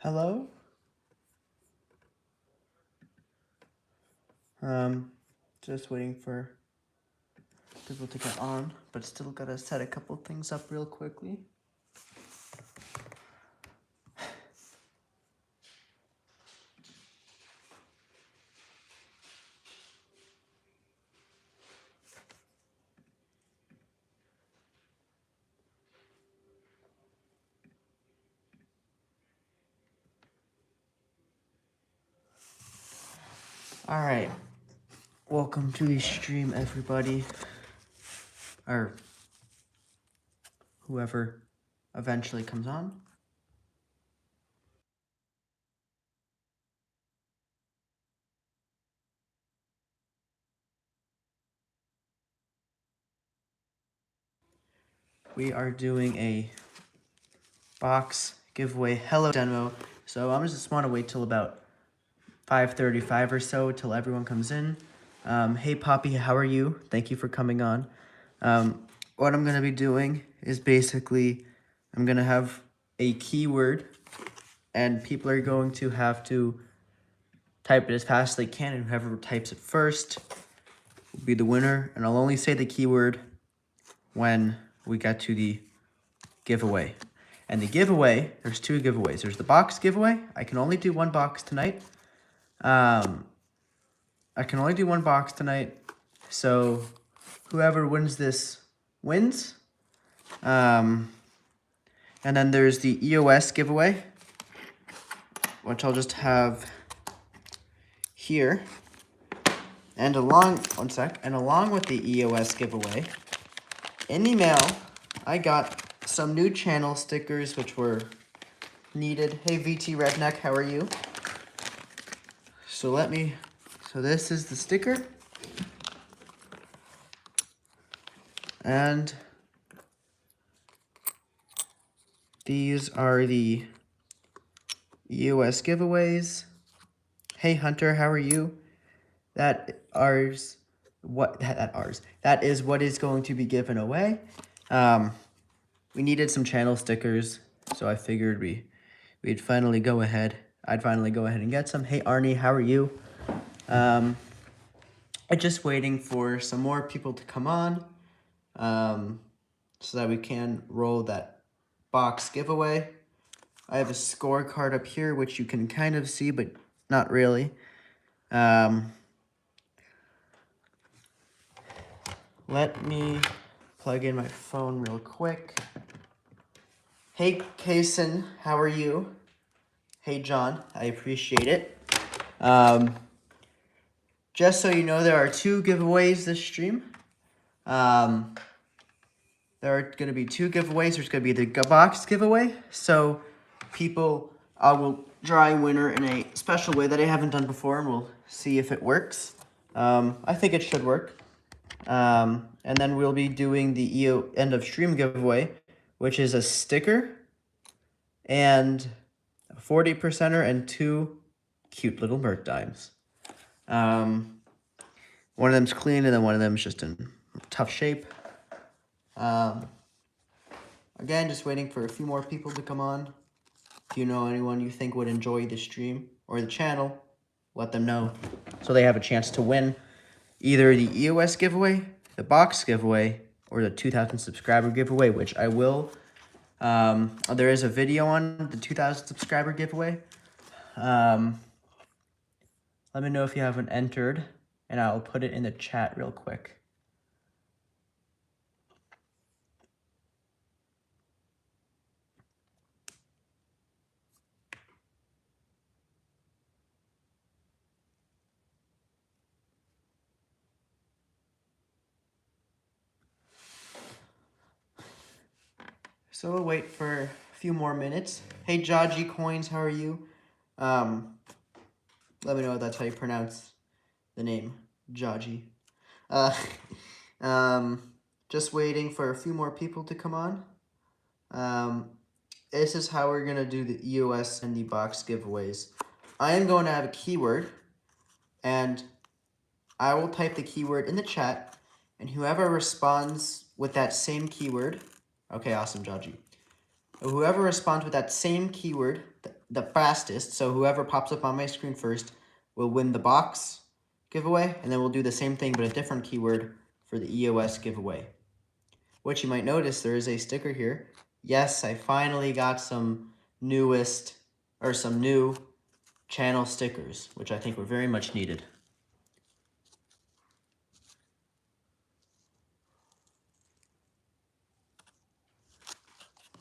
Hello? Just waiting for people to get on, but still gotta set a couple things up real quickly. Alright. Welcome to the stream, everybody. Or whoever eventually comes on. We are doing a box giveaway hello demo. So I'm just want to wait till about 5:35 or so till everyone comes in. Hey Poppy, how are you? Thank you for coming on. What I'm going to be doing is basically I'm going to have a keyword and people are going to have to type it as fast as they can, and whoever types it first will be the winner. And I'll only say the keyword when we get to the giveaway. And the giveaway, there's two giveaways. There's the box giveaway. I can only do one box tonight. So whoever wins this wins. And then there's the EOS giveaway, which I'll just have here. And along with the EOS giveaway, in the mail, I got some new channel stickers which were needed. Hey VT Redneck, how are you? So this is the sticker. And these are the EOS giveaways. Hey Hunter, how are you? That is what is going to be given away. We needed some channel stickers, so I figured I'd finally go ahead and get some. Hey Arnie, how are you? I'm just waiting for some more people to come on, so that we can roll that box giveaway. I have a scorecard up here, which you can kind of see, but not really. Let me plug in my phone real quick. Hey, Kaysen, how are you? Hey, John, I appreciate it. Just so you know, there are two giveaways this stream. There are going to be two giveaways. There's going to be the box giveaway. So people will draw a winner in a special way that I haven't done before, and we'll see if it works. I think it should work. And then we'll be doing the end of stream giveaway, which is a sticker and a 40%er and two cute little Merc dimes. One of them's clean and then one of them's just in tough shape. Again, just waiting for a few more people to come on. If you know anyone you think would enjoy the stream or the channel, let them know so they have a chance to win either the EOS giveaway, the box giveaway, or the 2,000 subscriber giveaway, which I will. There is a video on the 2,000 subscriber giveaway. Let me know if you haven't entered, and I'll put it in the chat real quick. So we'll wait for a few more minutes. Hey, Jaji Coins, how are you? Let me know if that's how you pronounce the name, Jaji. Just waiting for a few more people to come on. This is how we're going to do the EOS and the box giveaways. I am going to have a keyword, and I will type the keyword in the chat, and whoever responds with that same keyword, okay, awesome, Jaji. Whoever responds with that same keyword the fastest. So whoever pops up on my screen first will win the box giveaway, and then we'll do the same thing but a different keyword for the EOS giveaway. Which you might notice there is a sticker here. Yes, I finally got some new channel stickers, which I think were very much needed.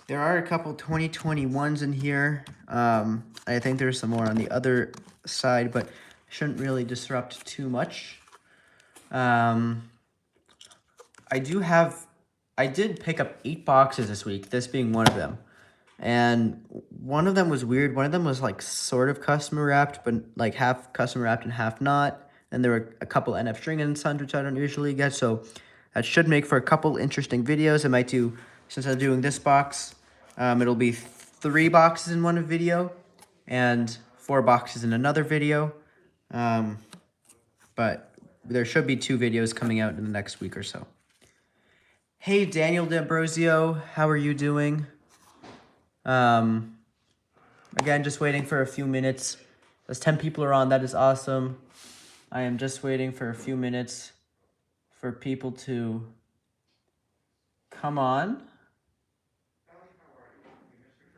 There are a couple 2021s in here. I think there's some more on the other side, but shouldn't really disrupt too much. I did pick up 8 boxes this week, this being one of them. And one of them was weird. One of them was like sort of customer wrapped, but like half customer wrapped and half not. And there were a couple NF string and sons, which I don't usually get. So that should make for a couple interesting videos. I might do, since I'm doing this box, it'll be 3 boxes in one video and 4 boxes in another video. But there should be 2 videos coming out in the next week or so. Hey, Daniel D'Ambrosio, how are you doing? Again, just waiting for a few minutes. As 10 people are on, that is awesome. I am just waiting for a few minutes for people to come on.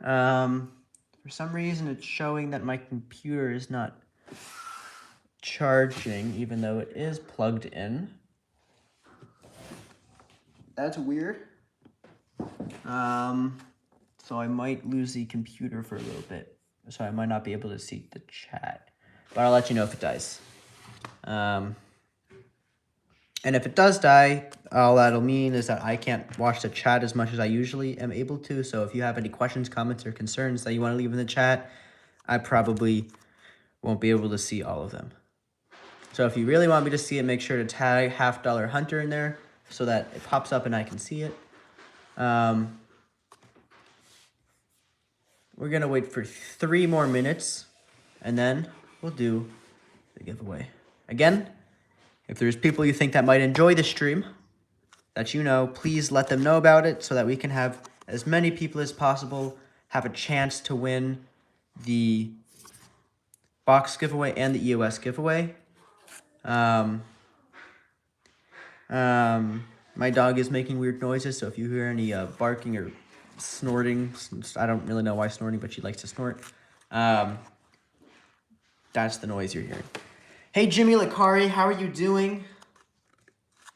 For some reason, it's showing that my computer is not charging, even though it is plugged in. That's weird. So I might lose the computer for a little bit. So I might not be able to see the chat. But I'll let you know if it dies. And if it does die, all that'll mean is that I can't watch the chat as much as I usually am able to. So if you have any questions, comments, or concerns that you want to leave in the chat, I probably won't be able to see all of them. So if you really want me to see it, make sure to tag $50 Hunter in there so that it pops up and I can see it. We're going to wait for 3 more minutes, and then we'll do the giveaway. Again, if there's people you think that might enjoy the stream, that you know, please let them know about it so that we can have as many people as possible have a chance to win the box giveaway and the EOS giveaway. My dog is making weird noises, so if you hear any barking or snorting, I don't really know why snorting, but she likes to snort. That's the noise you're hearing. Hey, Jimmy Lakari, how are you doing?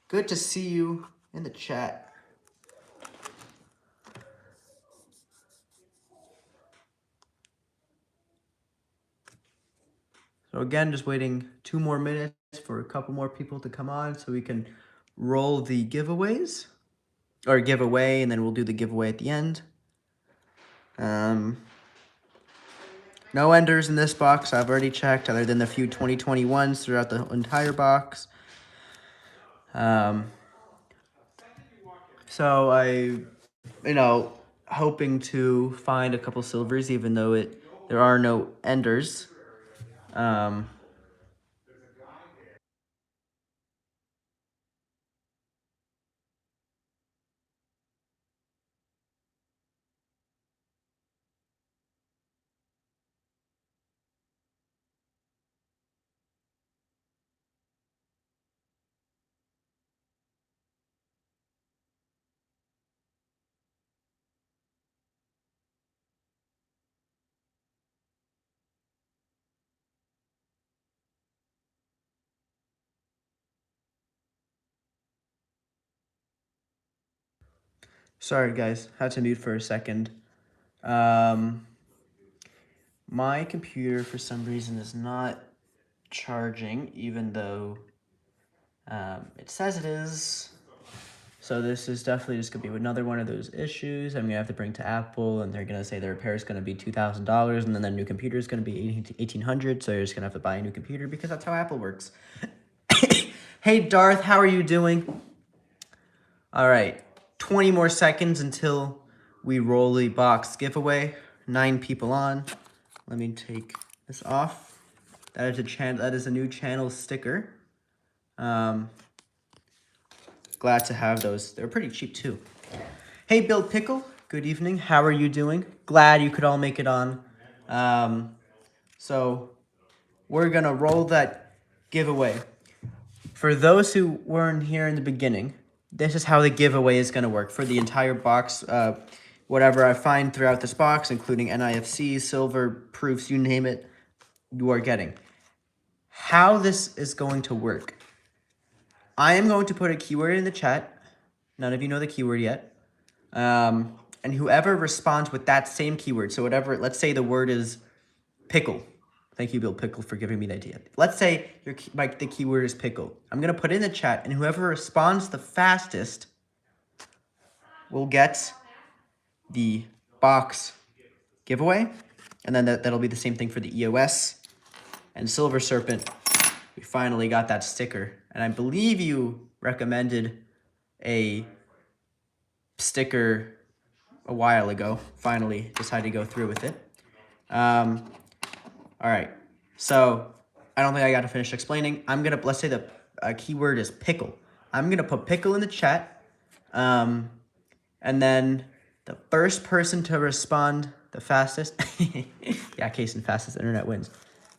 Good to see you in the chat. So again, just waiting 2 more minutes for a couple more people to come on so we can roll the giveaways. Or giveaway, and then we'll do the giveaway at the end. No enders in this box. I've already checked, other than the few 2021s throughout the entire box. So hoping to find a couple silvers, even though there are no enders. Sorry, guys. Had to mute for a second. My computer, for some reason, is not charging, even though it says it is. So this is definitely just going to be another one of those issues I'm going to have to bring to Apple, and they're going to say the repair is going to be $2,000, and then the new computer is going to be $1,800, so you're just going to have to buy a new computer because that's how Apple works. Hey, Darth, how are you doing? All right, 20 more seconds until we roll the box giveaway. 9 people on. Let me take this off. That is a new channel sticker. Glad to have those. They're pretty cheap too. Hey, Bill Pickle. Good evening. How are you doing? Glad you could all make it on. So we're going to roll that giveaway. For those who weren't here in the beginning, this is how the giveaway is going to work for the entire box. Whatever I find throughout this box, including NIFC, silver, proofs, you name it, you are getting. How this is going to work. I am going to put a keyword in the chat. None of you know the keyword yet. And whoever responds with that same keyword, so whatever, let's say the word is pickle. Thank you, Bill Pickle, for giving me the idea. Let's say the keyword is pickle. I'm going to put it in the chat, and whoever responds the fastest will get the box giveaway. And then that'll be the same thing for the EOS and Silver Serpent. We finally got that sticker. And I believe you recommended a sticker a while ago. Finally decided to go through with it. All right. So I don't think I got to finish explaining. Let's say the keyword is pickle. I'm going to put pickle in the chat. And then the first person to respond the fastest, yeah, case and fastest internet wins,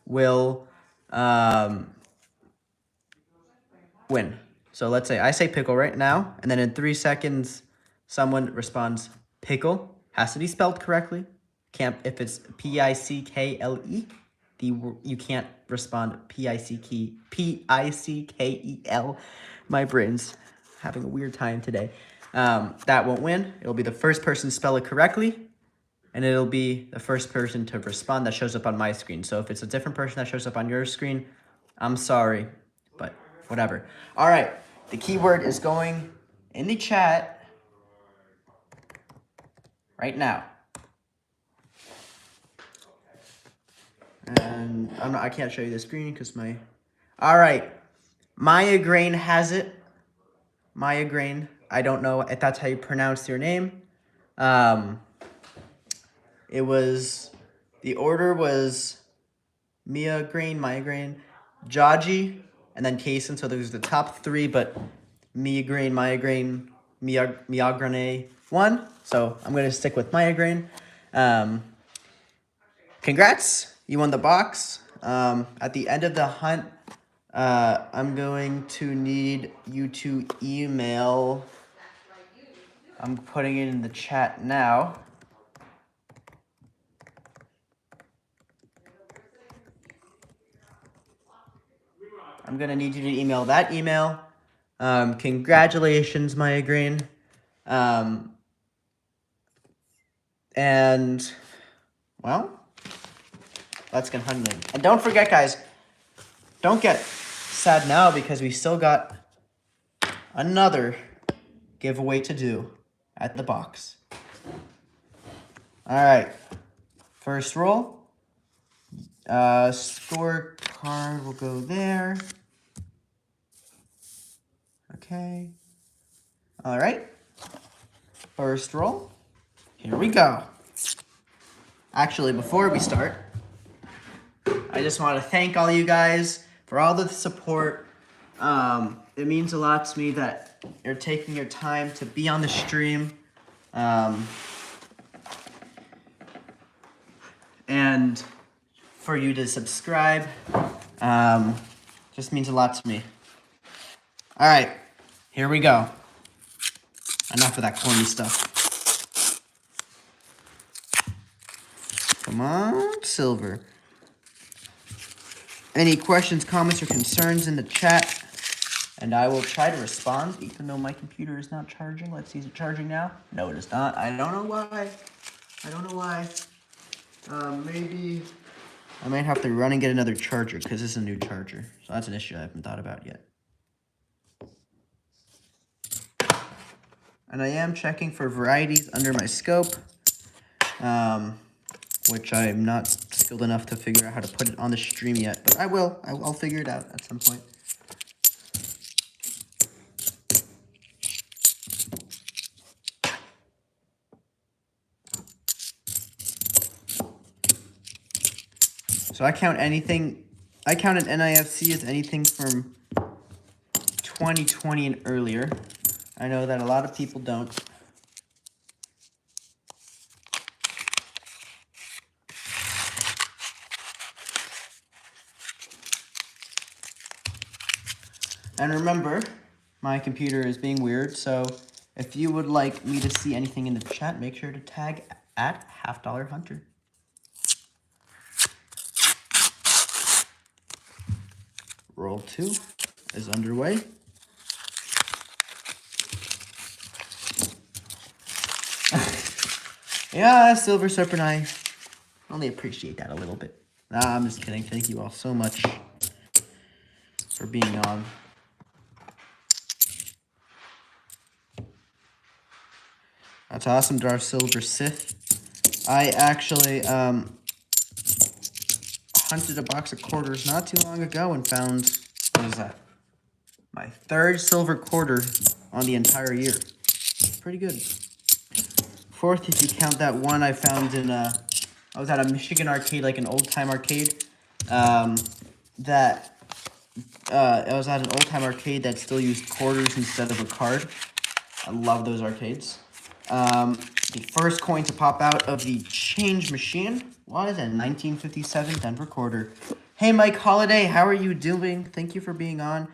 will win. So let's say I say pickle right now, and then in 3 seconds, someone responds pickle. Has to be spelled correctly. Can't, if it's P-I-C-K-L-E, you can't respond P-I-C-K-E-L. My brain's having a weird time today. That won't win. It'll be the first person to spell it correctly, and it'll be the first person to respond that shows up on my screen. So if it's a different person that shows up on your screen, I'm sorry, but whatever. All right, the keyword is going in the chat right now. And I can't show you the screen because my... All right, Maya Grain has it. Maya Grain. I don't know if that's how you pronounce your name. It was... The order was Maya Grain, Jaji, and then Kaysen. So those are the top three, but Maya Grain, Mia Grain won. So I'm going to stick with Maya Grain. Congrats. You won the box. At the end of the hunt, I'm going to need you to email. I'm putting it in the chat now. I'm going to need you to email that email. Congratulations, Maya Green. And, well, let's get hunting. And don't forget, guys, don't get sad now because we still got another giveaway to do at the box. All right. First roll. Scorecard will go there. Okay. All right. First roll. Here we go. Actually, before we start, I just want to thank all you guys for all the support. It means a lot to me that you're taking your time to be on the stream. And for you to subscribe, just means a lot to me. All right, here we go. Enough of that corny stuff. Come on, silver. Any questions, comments, or concerns in the chat, and I will try to respond, even though my computer is not charging. Let's see, is it charging now? No, it is not. I don't know why. Maybe I might have to run and get another charger because this is a new charger. So that's an issue I haven't thought about yet. And I am checking for varieties under my scope, which I'm not skilled enough to figure out how to put it on the stream yet. But I will. I'll figure it out at some point. So I count an NIFC as anything from 2020 and earlier. I know that a lot of people don't. And remember, my computer is being weird, so if you would like me to see anything in the chat, make sure to tag at $50Hunter. Roll 2 is underway. Yeah, Silver Serpent, I only appreciate that a little bit. Nah, I'm just kidding. Thank you all so much for being on. That's awesome, Darth Silver Sith. I actually hunted a box of quarters not too long ago and found, what is that? My 3rd silver quarter on the entire year. Pretty good. 4th if you count that one I found in I was at a Michigan arcade, like an old-time arcade. I was at an old-time arcade that still used quarters instead of a card. I love those arcades. The first coin to pop out of the change machine was a 1957 Denver quarter. Hey, Mike Holiday, how are you doing? Thank you for being on.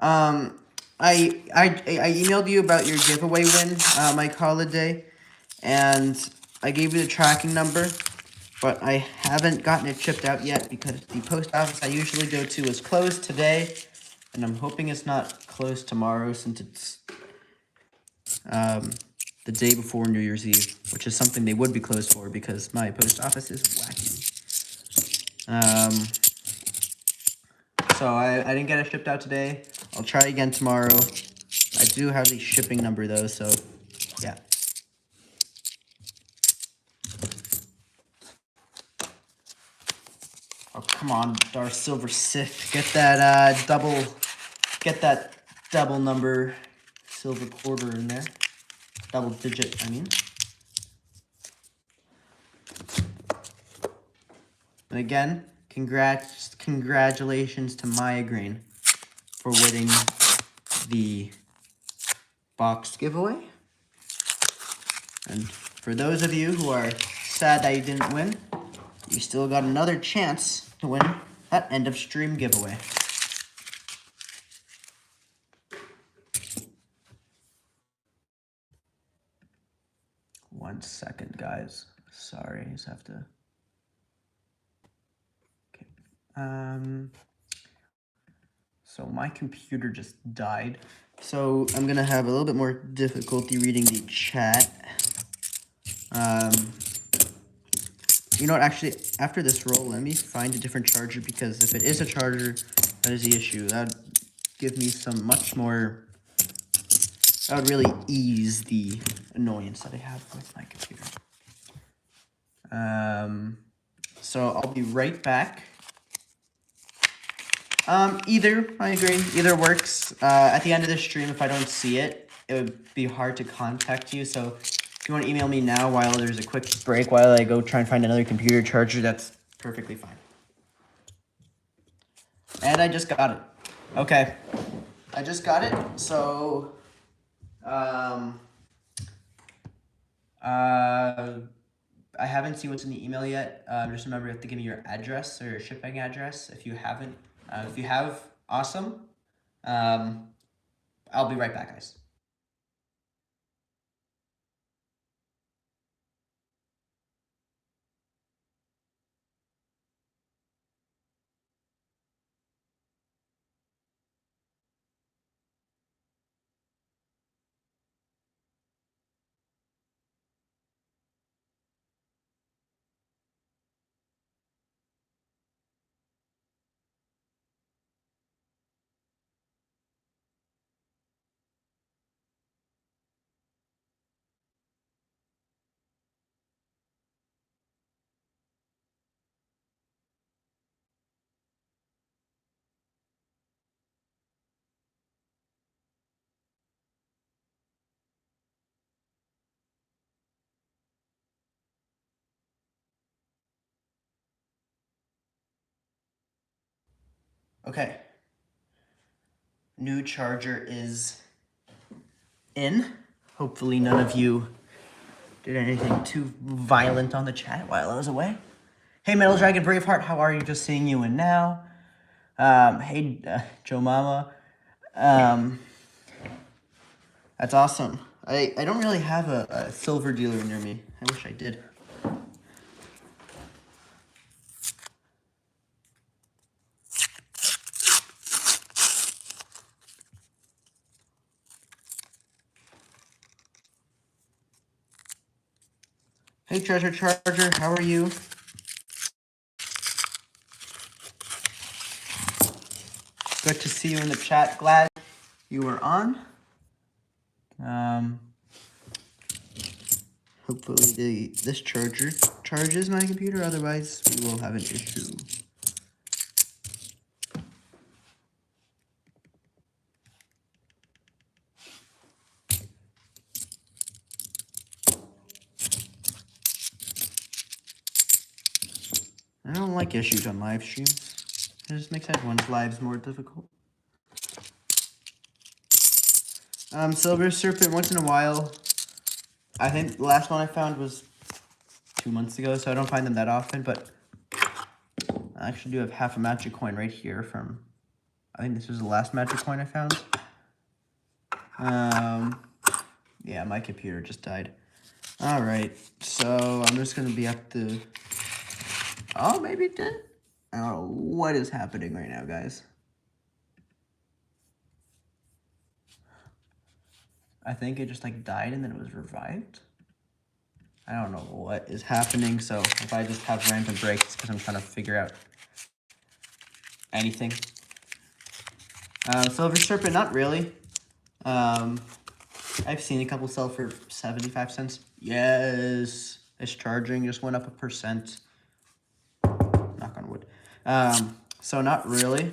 I emailed you about your giveaway win, Mike Holiday, and I gave you the tracking number, but I haven't gotten it shipped out yet because the post office I usually go to is closed today, and I'm hoping it's not closed tomorrow since it's the day before New Year's Eve, which is something they would be closed for because my post office is wacky. So I didn't get it shipped out today. I'll try again tomorrow. I do have the shipping number though, so yeah. Oh, come on, Darth Silver Sith. Get that double number silver quarter in there. Double digit, I mean. And again, congratulations to Maya Green for winning the box giveaway. And for those of you who are sad that you didn't win, you still got another chance to win that end of stream giveaway. One second, guys. Sorry, I just have to. Okay. So my computer just died. So I'm gonna have a little bit more difficulty reading the chat. You know what, actually, after this roll, let me find a different charger, because if it is a charger, that is the issue. That would give me some much more, that would really ease the annoyance that I have with my computer. So I'll be right back. Either, I agree, either works. At the end of the stream, if I don't see it, it would be hard to contact you, so if you want to email me now while there's a quick break, while I go try and find another computer charger, that's perfectly fine. And I just got it. Okay. I just got it, so, I haven't seen what's in the email yet. Just remember, you have to give me your address or your shipping address if you haven't. If you have, awesome. I'll be right back, guys. Okay. New charger is in. Hopefully none of you did anything too violent on the chat while I was away. Hey, Metal Dragon Braveheart, how are you? Just seeing you in now. Hey, Joe Mama. That's awesome. I don't really have a silver dealer near me. I wish I did. Hey, Treasure Charger, how are you? Good to see you in the chat. Glad you were on. Hopefully this charger charges my computer, otherwise we will have an issue. I don't like issues on live streams. It just makes everyone's lives more difficult. Silver Serpent, once in a while. I think the last one I found was 2 months ago, so I don't find them that often, but I actually do have half a magic coin right here from, I think this was the last magic coin I found. Yeah, my computer just died. All right, so I'm just gonna be at the, oh, maybe it did? I don't know what is happening right now, guys. I think it just like died and then it was revived. I don't know what is happening, so if I just have random breaks because I'm trying to figure out anything. Silver Serpent, not really. I've seen a couple sell for 75 cents. Yes, it's charging, just went up 1%. Knock on wood. So not really,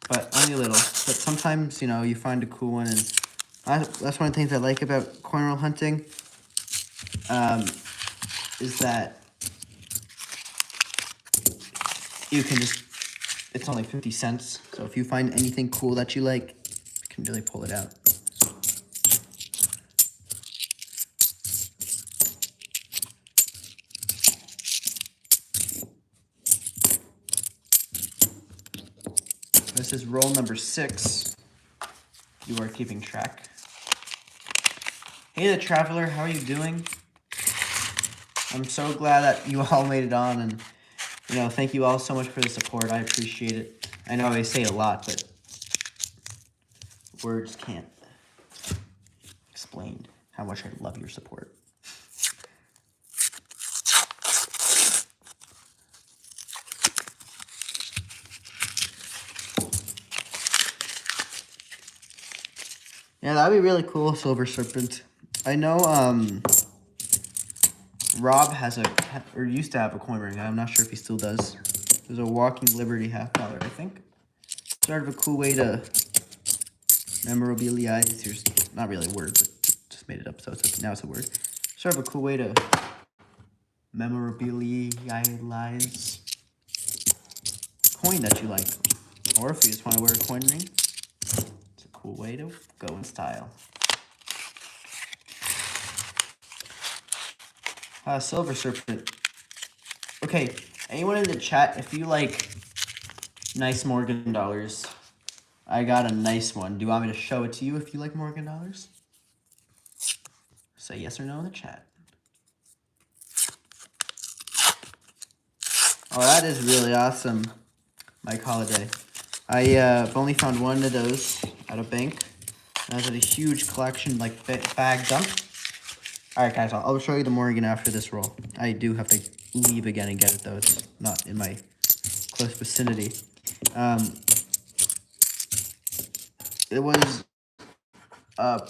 but only a little. But sometimes, you know, you find a cool one, and that's one of the things I like about coin roll hunting. Is that you can just, it's only 50 cents. So if you find anything cool that you like, you can really pull it out. This is roll number 6. You are keeping track. Hey, the Traveler, how are you doing? I'm so glad that you all made it on, and you know, thank you all so much for the support. I appreciate it. I know I say a lot, but words can't explain how much I love your support. Yeah, that'd be really cool, Silver Serpent. I know Rob has or used to have a coin ring. I'm not sure if he still does. There's a Walking Liberty $50, I think. Sort of a cool way to memorabilize. Here's not really a word, but just made it up, so now it's a word. Sort of a cool way to memorabilize coin that you like. Or if you just want to wear a coin ring, it's a cool way to go in style. Silver Serpent. Okay, anyone in the chat, if you like nice Morgan dollars, I got a nice one. Do you want me to show it to you if you like Morgan dollars? Say yes or no in the chat. Oh, that is really awesome, Mike Holiday. I've only found one of those at a bank. I was at a huge collection, like bag dump. All right, guys, I'll show you the Morgan after this roll. I do have to leave again and get it, though. It's not in my close vicinity. It was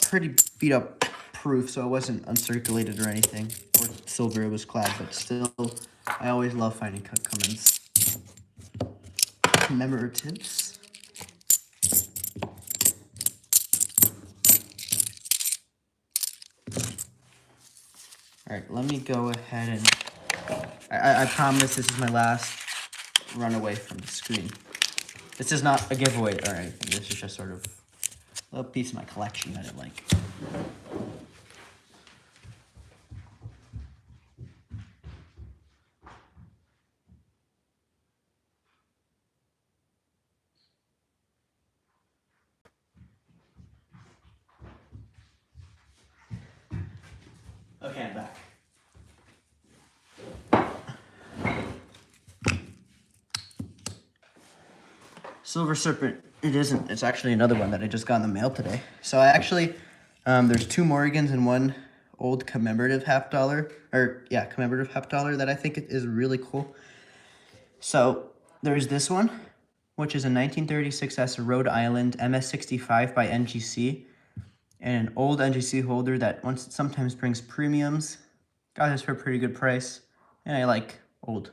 pretty beat up proof, so it wasn't uncirculated or anything. Or silver, it was clad, but still, I always love finding comments. Commemoratives. All right, let me go ahead and I promise this is my last run away from the screen. This is not a giveaway or anything. This is just sort of a little piece of my collection that I like. Okay, I'm back. Silver Serpent, it isn't. It's actually another one that I just got in the mail today. So I actually, there's 2 Morgans and 1 old commemorative half dollar, commemorative half dollar that I think is really cool. So there's this one, which is a 1936S Rhode Island MS65 by NGC, and an old NGC holder that sometimes brings premiums. Got this for a pretty good price, and I like old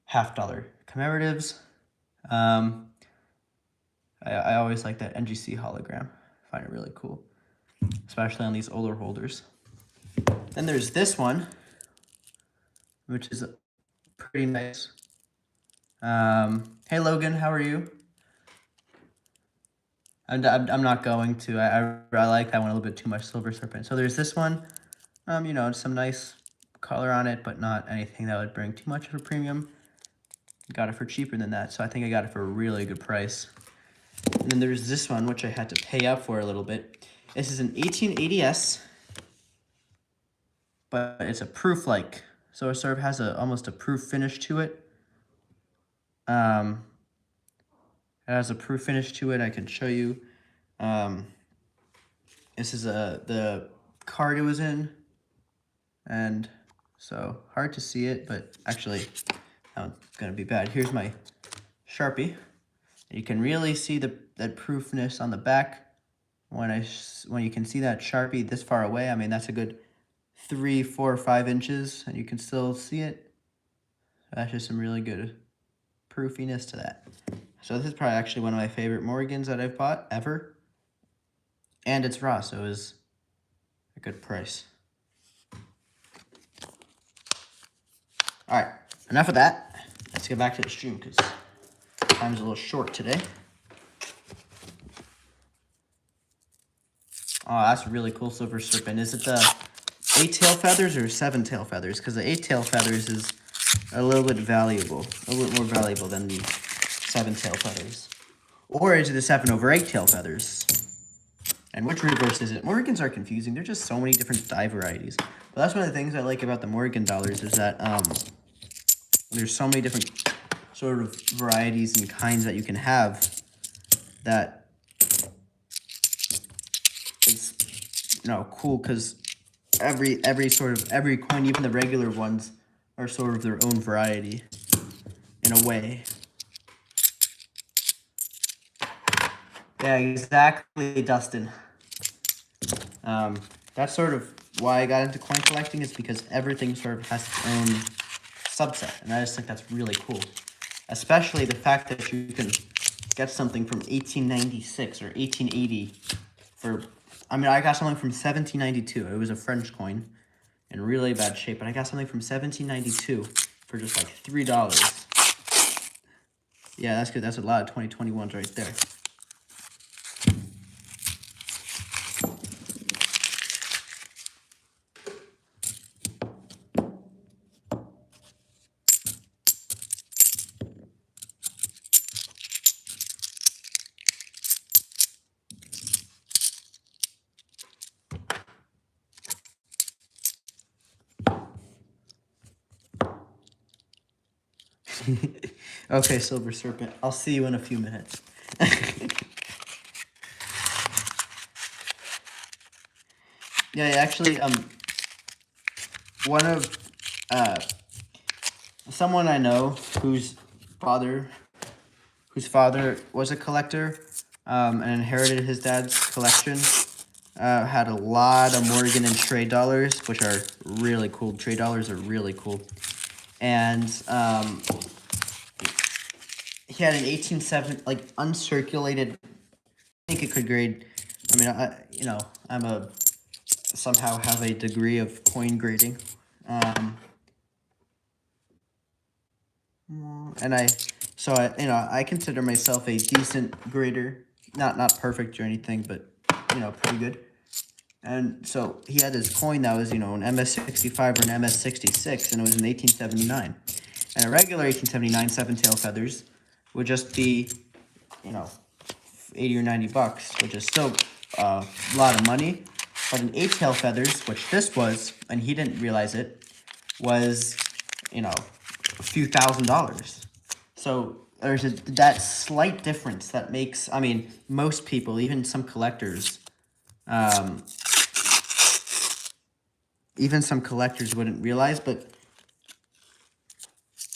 half dollar commemoratives. I always like that NGC hologram. I find it really cool, especially on these older holders. Then there's this one, which is pretty nice. Hey Logan, how are you? I'm not going to. I like that one a little bit too much, Silver Serpent. So there's this one. You know, some nice color on it, but not anything that would bring too much of a premium. Got it for cheaper than that, so I think I got it for a really good price. And then there's this one, which I had to pay up for a little bit. This is an 1880S, but it's a proof-like. So it sort of has almost a proof finish to it. It has a proof finish to it. I can show you. This is the card it was in. And so hard to see it, but actually, that's gonna be bad. Here's my Sharpie. You can really see that proofness on the back. When you can see that Sharpie this far away, I mean, that's a good 3, 4, 5 inches, and you can still see it. That's just some really good proofiness to that. So this is probably actually one of my favorite Morgans that I've bought ever. And it's raw, so it was a good price. All right, enough of that. Let's get back to the stream because time's a little short today. Oh, that's really cool, Silver Serpent. Is it the 8 tail feathers or 7 tail feathers? Because the 8 tail feathers is a little bit valuable, a little bit more valuable than the 7 tail feathers. Or is it the 7/8 tail feathers? And which reverse is it? Morgans are confusing. There's just so many different dye varieties. But that's one of the things I like about the Morgan dollars is that there's so many different sort of varieties and kinds that you can have that it's cool because every coin, even the regular ones, are sort of their own variety in a way. Yeah, exactly, Dustin. That's sort of why I got into coin collecting, is because everything sort of has its own subset, and I just think that's really cool. Especially the fact that you can get something from 1896 or 1880 for, I mean, I got something from 1792. It was a French coin in really bad shape, but I got something from 1792 for just like $3. Yeah, that's good. That's a lot of 2021s right there. Okay, Silver Serpent. I'll see you in a few minutes. Yeah, actually, one of someone I know whose father was a collector, and inherited his dad's collection. Had a lot of Morgan and trade dollars, which are really cool. Trade dollars are really cool, and he had an 1870 like uncirculated. I think it could grade. I mean, I'm somehow have a degree of coin grading, and I consider myself a decent grader, not perfect or anything, but pretty good. And so he had this coin that was an MS65 or an MS66, and it was in 1879. And a regular 1879 7 tail feathers would just be, $80 or $90, which is still a lot of money. But an 8-tail feathers, which this was, and he didn't realize it, was, you know, a few $1,000s. So there's that slight difference that makes, I mean, most people, even some collectors, wouldn't realize, but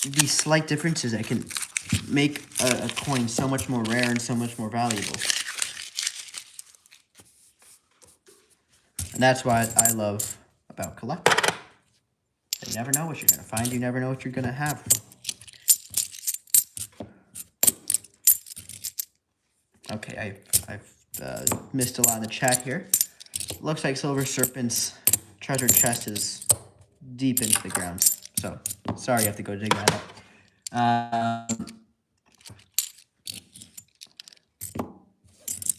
these slight differences that can make a coin so much more rare and so much more valuable. And that's what I love about collecting. You never know what you're going to find. You never know what you're going to have. Okay, I've missed a lot in the chat here. Looks like Silver Serpent's treasure chest is deep into the ground. So, sorry you have to go dig that up.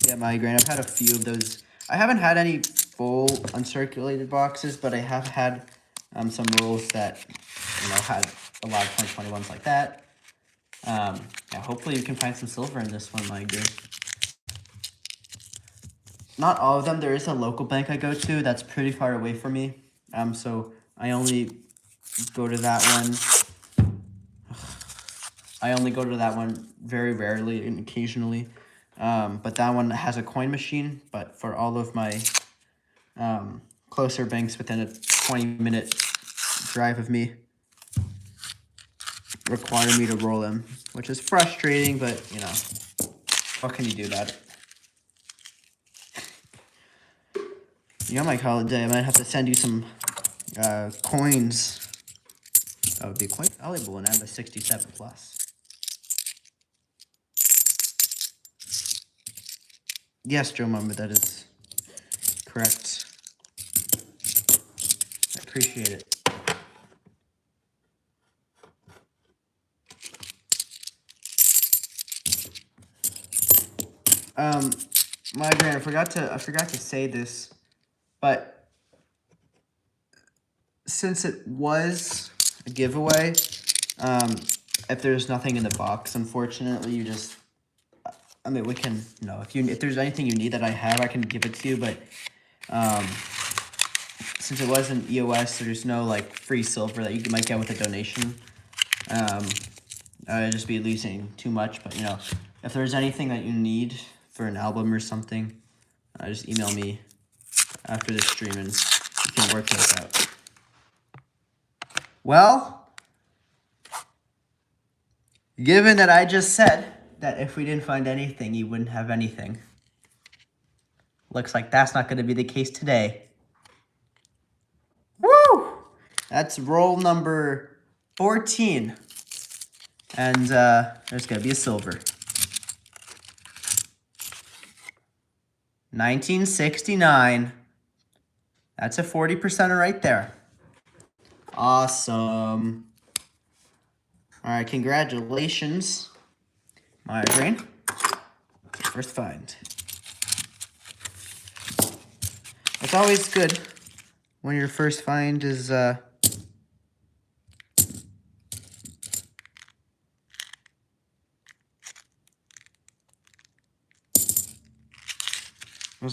Yeah, migraine. I've had a few of those. I haven't had any full uncirculated boxes, but I have had some rolls that, you know, had a lot of 2021s like that. Yeah, hopefully you can find some silver in this one, migraine. Not all of them. There is a local bank I go to that's pretty far away from me. So I only go to that one. I only go to that one very rarely and occasionally. But that one has a coin machine. But for all of my closer banks within a 20-minute drive of me, require me to roll them, which is frustrating. But you know, what can you do about it? You know, I might call it a day. I might have to send you some coins. That would be quite valuable in AMBA 67 plus. Yes, Joe Mamba, that is correct. I appreciate it. Migraine, I forgot to say this, but since it was a giveaway, if there's nothing in the box, unfortunately, you just, I mean, we can, you know, if there's anything you need that I have, I can give it to you, but since it was an EOS, there's no like free silver that you might get with a donation. I'd just be losing too much, but you know, if there's anything that you need for an album or something, just email me after the stream and we can work this out. Well, given that I just said that if we didn't find anything, you wouldn't have anything, looks like that's not going to be the case today. Woo! That's roll number 14. And there's going to be a silver. 1969. That's a 40%er right there. Awesome. All right, congratulations, Migraine. First find. It's always good when your first find is there's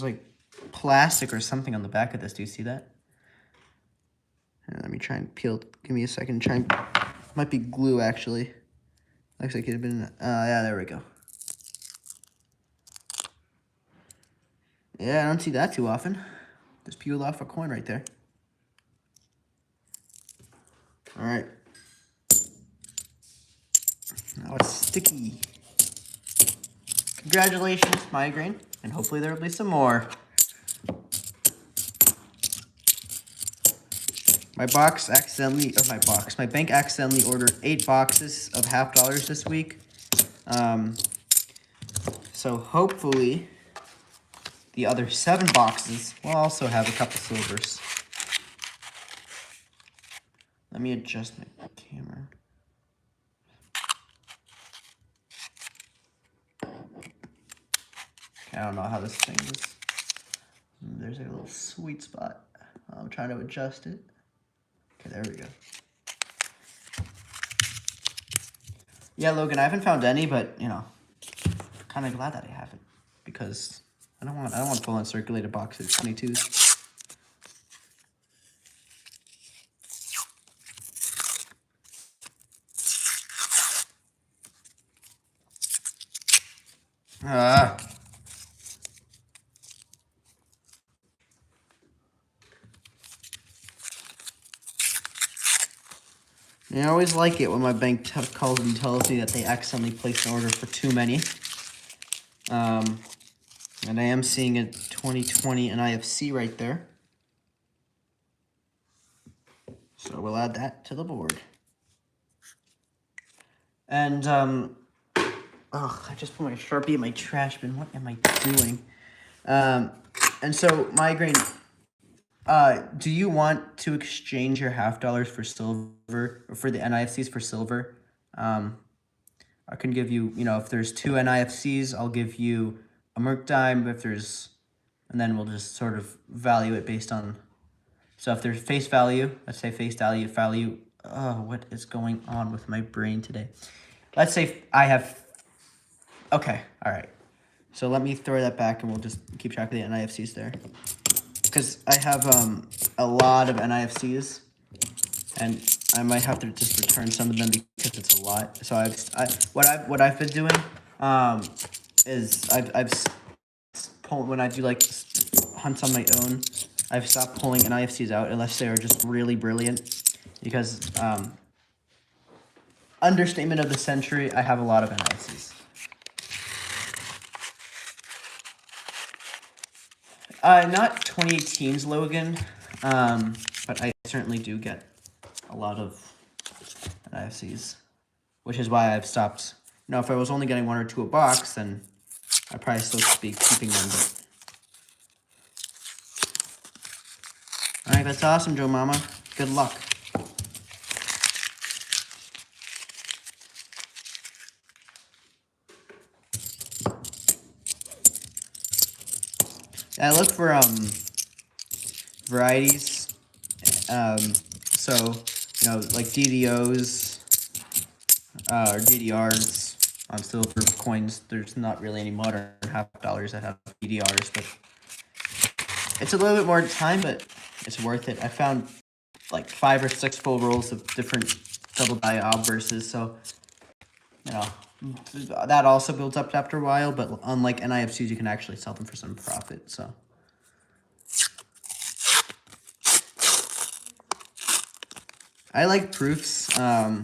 like plastic or something on the back of this. Do you see that? Let me try and peel. Give me a second. Try and, might be glue actually. Looks like it had been. Yeah, there we go. Yeah, I don't see that too often. Just peeled off a coin right there. All right. Now it's sticky. Congratulations, Migraine, and hopefully there will be some more. My bank accidentally ordered 8 boxes of $50 this week. So hopefully the other 7 boxes will also have a couple silvers. Let me adjust my camera. Okay, I don't know how this thing is. There's a little sweet spot. I'm trying to adjust it. Okay, there we go. Yeah, Logan, I haven't found any, but you know, kind of glad that I haven't because I don't want full uncirculated boxes, 22s. Ah. I always like it when my bank calls and tells me that they accidentally placed an order for too many. And I am seeing a 2020 NIFC right there. So we'll add that to the board. And, I just put my Sharpie in my trash bin. What am I doing? And so, Migraine, do you want to exchange your $50 for silver, or for the NIFCs for silver? I can give you, if there's 2 NIFCs, I'll give you a Merc dime. If there's, and then we'll just sort of value it based on, so if there's face value, let's say face value, what is going on with my brain today? Let's say I have, okay, all right. So let me throw that back and we'll just keep track of the NIFCs there. Because I have a lot of NIFCs, and I might have to just return some of them because it's a lot. So what I've been doing is I've pulled, when I do like hunts on my own, I've stopped pulling NIFCs out unless they are just really brilliant, because understatement of the century, I have a lot of NIFCs. Not 2018's Logan, but I certainly do get a lot of NIFCs, which is why I've stopped. If I was only getting 1 or 2 a box, then I'd probably still be keeping them. But all right, that's awesome, Joe Mama. Good luck. I look for varieties. So like DDOs or DDRs on silver coins. There's not really any modern $50 that have DDRs, but it's a little bit more time, but it's worth it. I found like 5 or 6 full rolls of different double die obverses, so that also builds up after a while. But unlike NIFCs, you can actually sell them for some profit. So I like proofs. I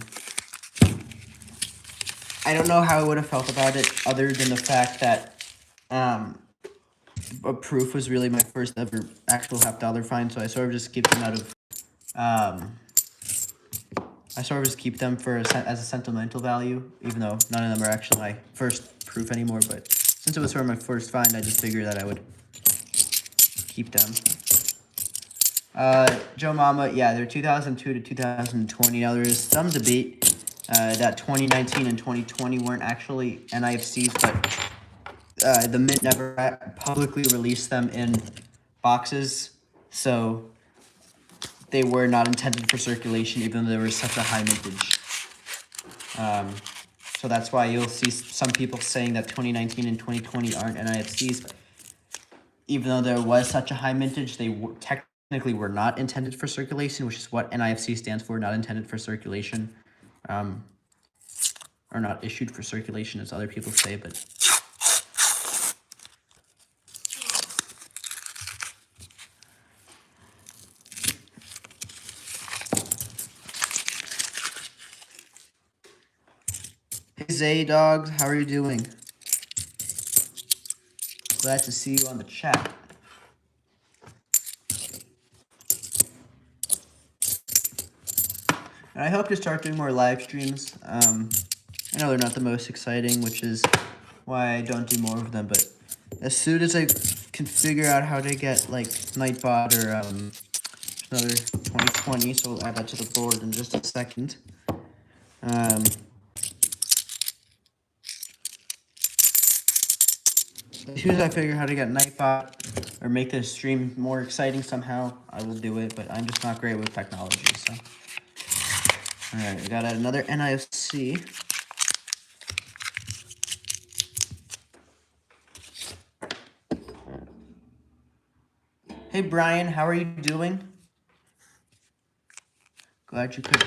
don't know how I would have felt about it other than the fact that a proof was really my first ever actual $50 find, so I sort of just keep them out of I sort of just keep them for as a sentimental value, even though none of them are actually my first proof anymore. But since it was sort of my first find, I just figured that I would keep them. Joe Mama, yeah, they're 2002 to 2020. Now there is some debate that 2019 and 2020 weren't actually NIFCs, but the Mint never publicly released them in boxes, so they were not intended for circulation, even though there was such a high mintage. So that's why you'll see some people saying that 2019 and 2020 aren't NIFCs, but even though there was such a high mintage, they technically were not intended for circulation, which is what NIFC stands for, not intended for circulation, or not issued for circulation, as other people say, but hey Zay Dogs, how are you doing? Glad to see you on the chat. And I hope to start doing more live streams. I know they're not the most exciting, which is why I don't do more of them, but as soon as I can figure out how to get like Nightbot or another 2020, so we'll add that to the board in just a second. As soon as I figure out how to get Nightbot or make this stream more exciting somehow, I will do it, but I'm just not great with technology, so. Alright, we got another NIFC. Hey Brian, how are you doing? Glad you could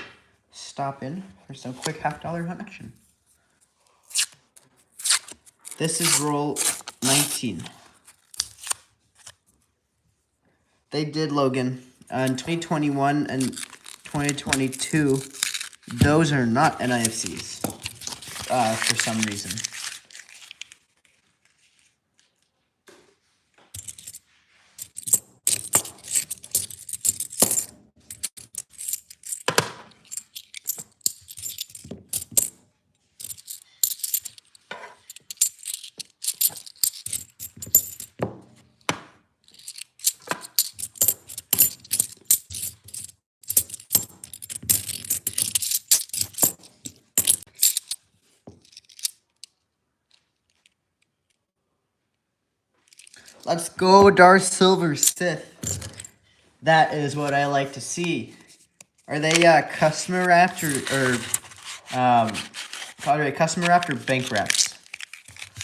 stop in for some quick $50 hunt action. This is roll 19. They did, Logan. In 2021 and 2022, those are not NIFCs for some reason. Let's go, Darth Silver Sith. That is what I like to see. Are they customer wrapped or probably customer wrapped or bank wrapped?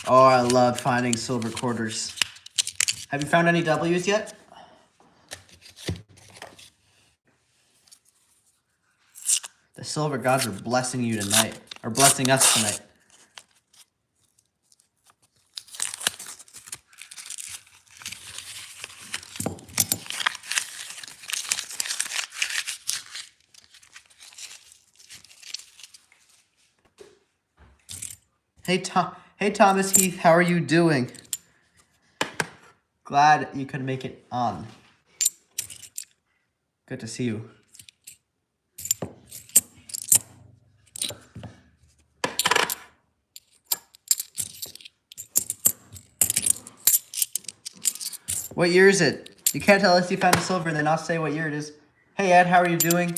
Oh, I love finding silver quarters. Have you found any W's yet? The silver gods are blessing you tonight, or blessing us tonight. Hey Thomas Heath, how are you doing? Glad you could make it on. Good to see you. What year is it? You can't tell us you found a silver and then not say what year it is. Hey Ed, how are you doing?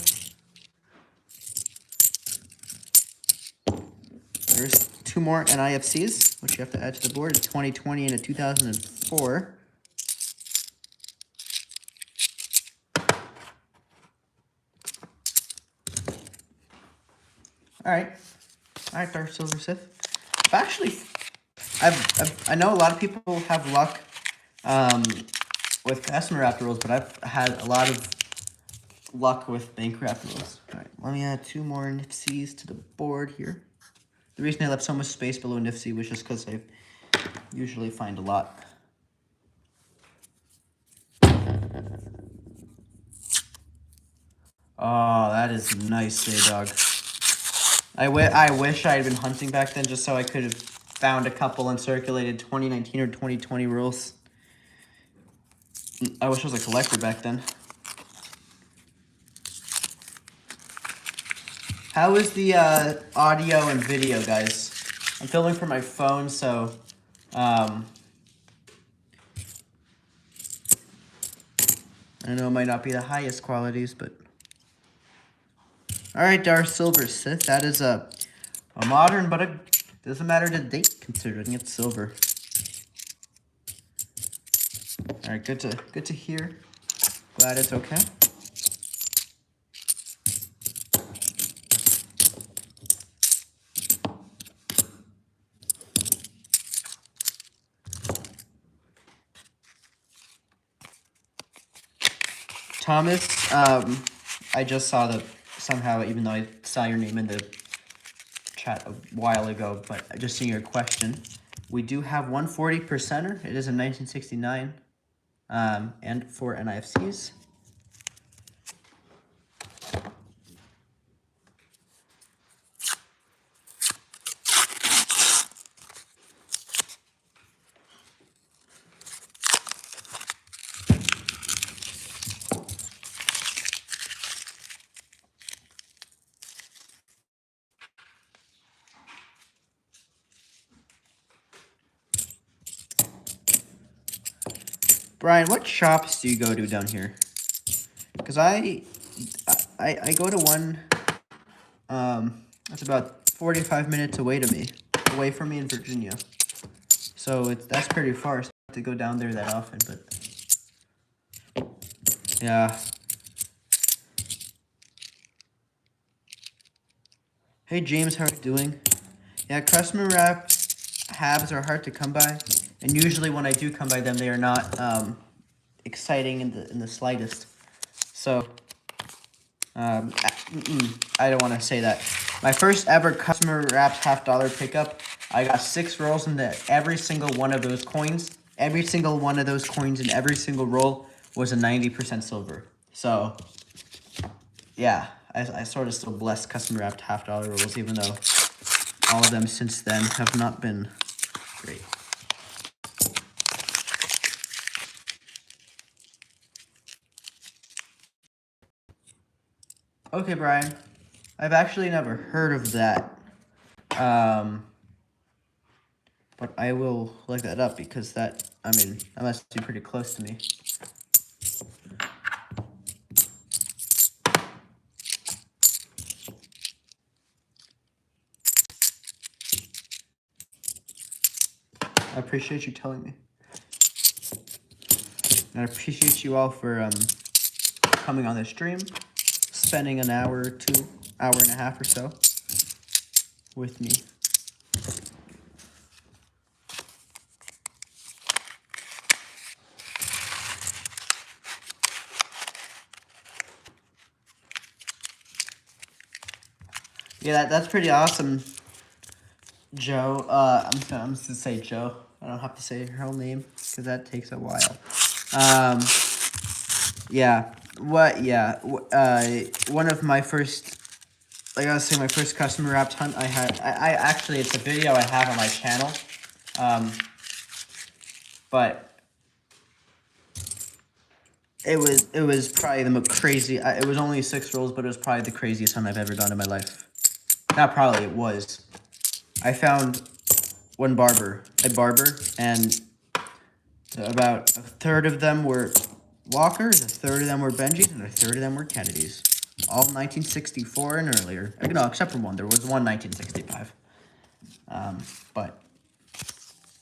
There's two more NIFCs, which you have to add to the board, a 2020 and a 2004. All right, Dark Silver Sith. I know a lot of people have luck with customer wrapped rolls, but I've had a lot of luck with bank wrapped rolls. All right, let me add two more NIFCs to the board here. The reason I left so much space below NIFC was just because I usually find a lot. Oh, that is nice, Dog. I wish I had been hunting back then just so I could have found a couple and circulated 2019 or 2020 rolls. I wish I was a collector back then. How is the audio and video, guys? I'm filming from my phone, so I know it might not be the highest qualities, but all right, Darth Silver Sith. That is a modern, but it doesn't matter the date considering it's silver. All right, good to hear. Glad it's okay. Thomas, I just saw that somehow, even though I saw your name in the chat a while ago, but I just seeing your question. We do have 140%er. It is a 1969, and 4 NIFCs. Brian, what shops do you go to down here? Because I go to one, that's about 45 minutes away from me in Virginia. So that's pretty far, so I don't have to go down there that often, but yeah. Hey James, how are you doing? Yeah, customer wrapped habs are hard to come by. And usually when I do come by them, they are not exciting in the slightest. So I don't want to say that. My first ever customer wrapped $50 pickup, I got 6 rolls into every single one of those coins. Every single one of those coins in every single roll was a 90% silver. So, yeah, I sort of still bless customer wrapped $50 rolls, even though all of them since then have not been great. Okay, Brian. I've actually never heard of that. But I will look that up because that must be pretty close to me. I appreciate you telling me. And I appreciate you all for coming on the stream, spending an hour or two, hour and a half or so with me. Yeah, that's pretty awesome, Joe. I'm just gonna say Joe. I don't have to say her whole name because that takes a while. Yeah. One of my first, like I was saying, my first customer wrapped hunt I actually, it's a video I have on my channel. But it was probably the most crazy. It was only 6 rolls, but it was probably the craziest hunt I've ever done in my life. Not probably, it was. I found a barber, and about a third of them were Walkers, a third of them were Benjis, and a third of them were Kennedys. All 1964 and earlier. No, except for one. There was one 1965. But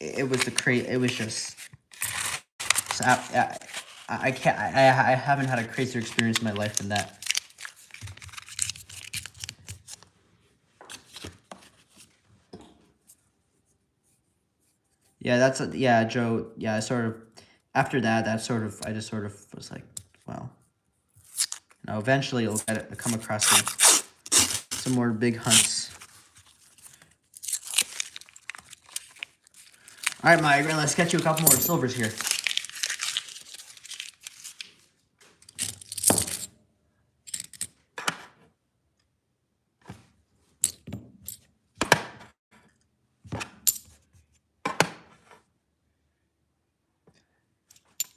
it was it was just. I can't. I haven't had a crazier experience in my life than that. Yeah, Joe. Yeah, after that, I just sort of was like, well, eventually you'll come across some more big hunts. All right, Migrant, let's get you a couple more silvers here.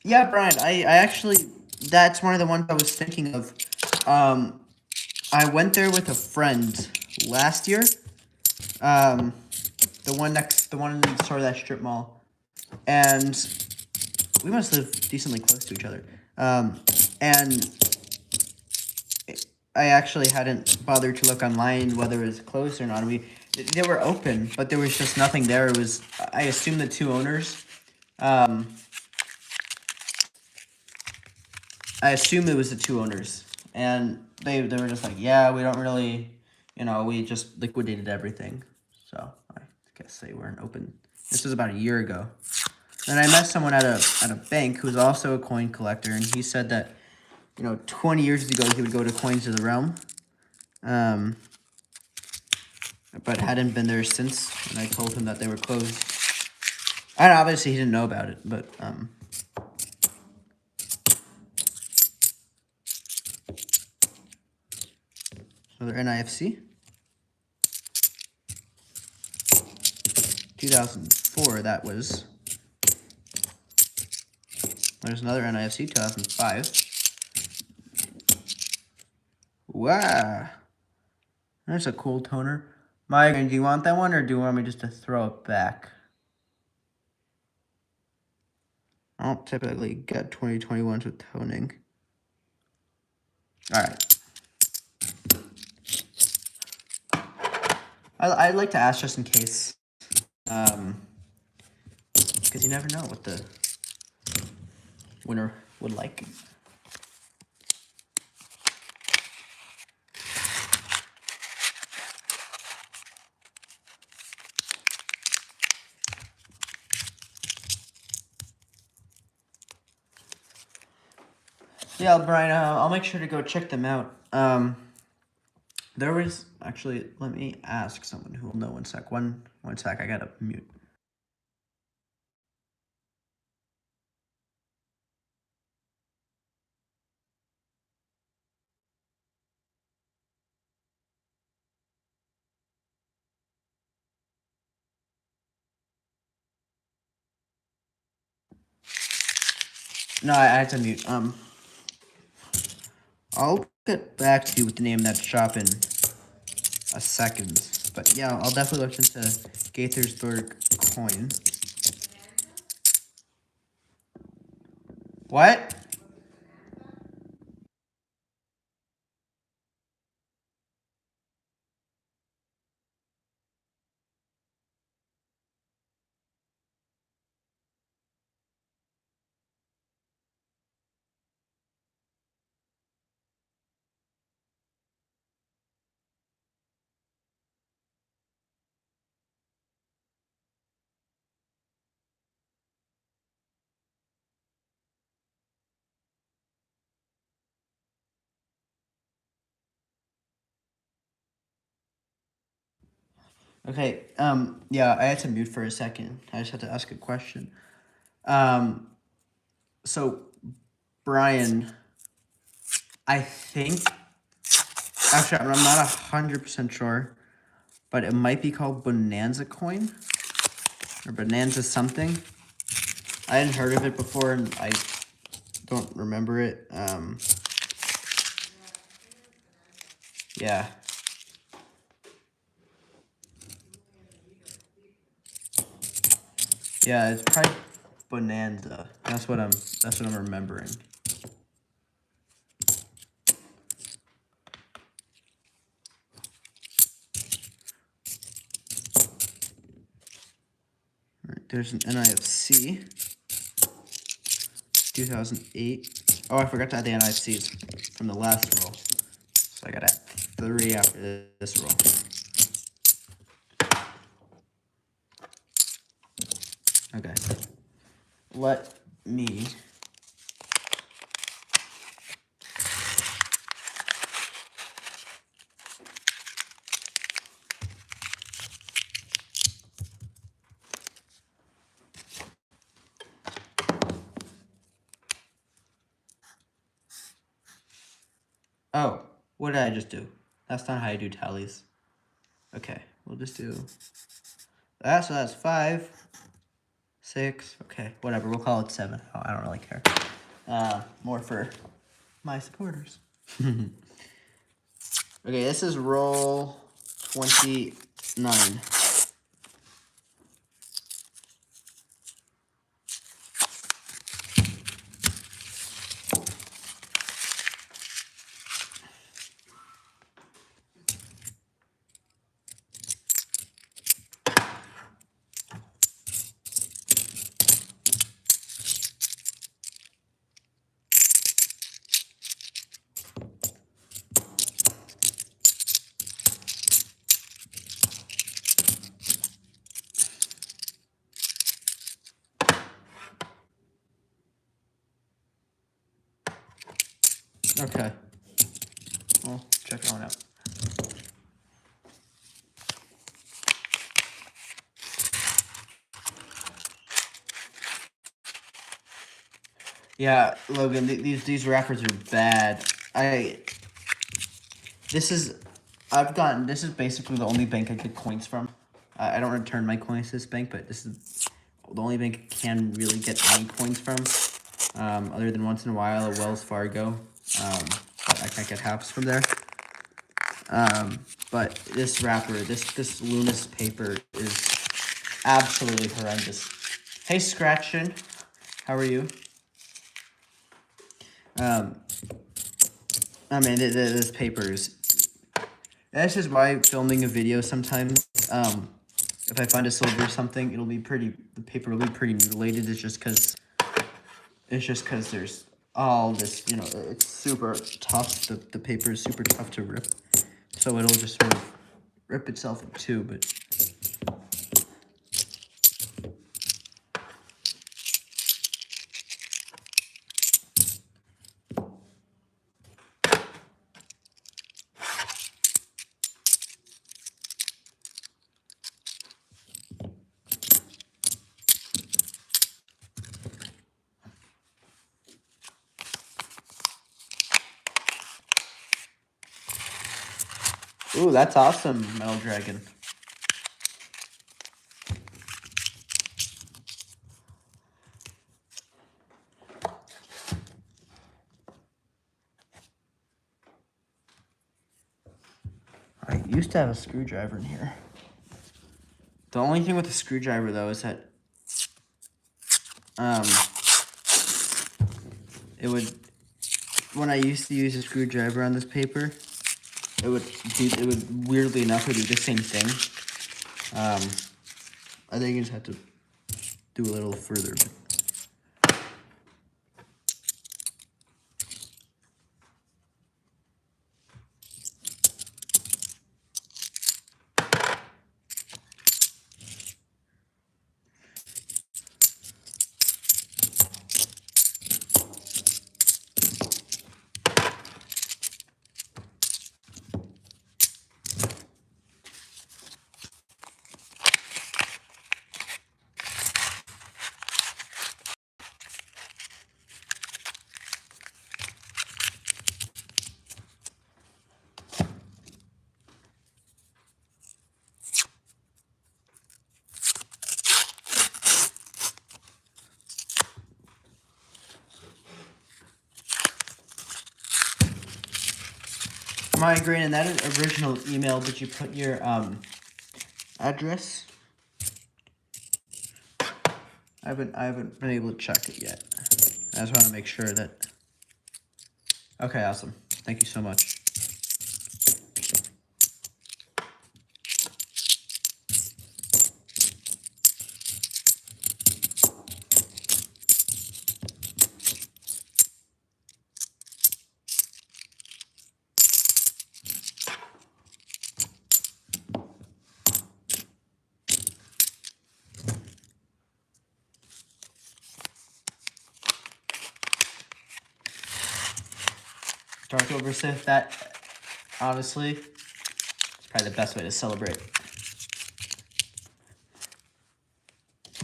Yeah, Brian, I actually, that's one of the ones I was thinking of. I went there with a friend last year. The one in sort of that strip mall. And we must live decently close to each other. And I actually hadn't bothered to look online whether it was closed or not. They were open, but there was just nothing there. It was, I assume, the 2 owners. I assume it was the 2 owners, and they were just like, yeah, we don't really, we just liquidated everything. So I guess they weren't open. This was about a year ago. And I met someone at a bank who's also a coin collector, and he said that, 20 years ago he would go to Coins of the Realm, but hadn't been there since. And I told him that they were closed. And obviously he didn't know about it, but another NIFC. 2004, that was. There's another NIFC, 2005. Wow. That's a cool toner. Megan, do you want that one, or do you want me just to throw it back? I don't typically get 2021s with toning. All right. I'd like to ask just in case, because you never know what the winner would like. Yeah, Brian, I'll make sure to go check them out. There was actually, let me ask someone who will know. One sec. One sec. I gotta mute. No, I had to mute. I'll get back to you with the name of that shop in a second. But yeah, I'll definitely look into Gaithersburg coin. What? Okay, yeah, I had to mute for a second. I just had to ask a question. So, Brian, I think, actually, I'm not 100% sure, but it might be called Bonanza coin, or Bonanza something. I hadn't heard of it before, and I don't remember it. Yeah. Yeah, it's probably Bonanza. That's what I'm remembering. All right, there's an NIFC 2008. Oh, I forgot to add the NIFCs from the last roll. So I got to add 3 after this roll. Okay. Let me Oh, what did I just do? That's not how you do tallies. Okay, we'll just do that. So that's 5, 6. Okay, whatever. We'll call it 7. I don't really care. More for my supporters. Okay, this is roll 29. Okay. Well, check that one out. Yeah, Logan, these wrappers are bad. This is basically the only bank I get coins from. I don't return my coins to this bank, but this is the only bank I can really get any coins from. Other than once in a while at Wells Fargo. But I can't get halves from there. But this wrapper, this Lunas paper is absolutely horrendous. Hey, Scratchin', how are you? I mean, this paper is. That's just why filming a video sometimes, if I find a silver or something, the paper will be pretty mutilated. It's just because there's all this, it's super tough. The paper is super tough to rip. So it'll just sort of rip itself in two, but. Ooh, that's awesome, Metal Dragon. I used to have a screwdriver in here. The only thing with the screwdriver, though, is that it would, when I used to use a screwdriver on this paper, it would weirdly enough, it would do the same thing. I think you just have to do a little further. Migraine, in that original email, did you put your address? I haven't been able to check it yet. I just want to make sure that. Okay, awesome. Thank you so much. Darkover Sith, that, honestly, is probably the best way to celebrate.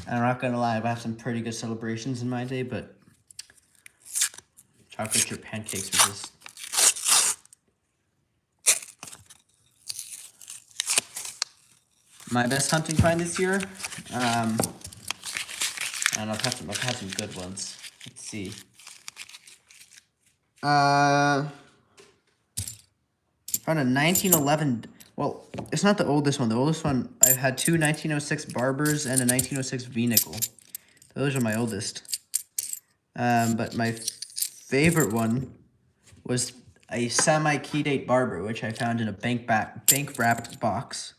And I'm not gonna lie, I have some pretty good celebrations in my day, but chocolate chip pancakes were just... My best hunting find this year? I don't know, I've had some good ones. Let's see. Found a 1911, well, it's not the oldest one. The oldest one, I've had two 1906 Barbers and a 1906 V-Nickel. Those are my oldest. But my favorite one was a semi-key date Barber, which I found in a bank-wrapped box.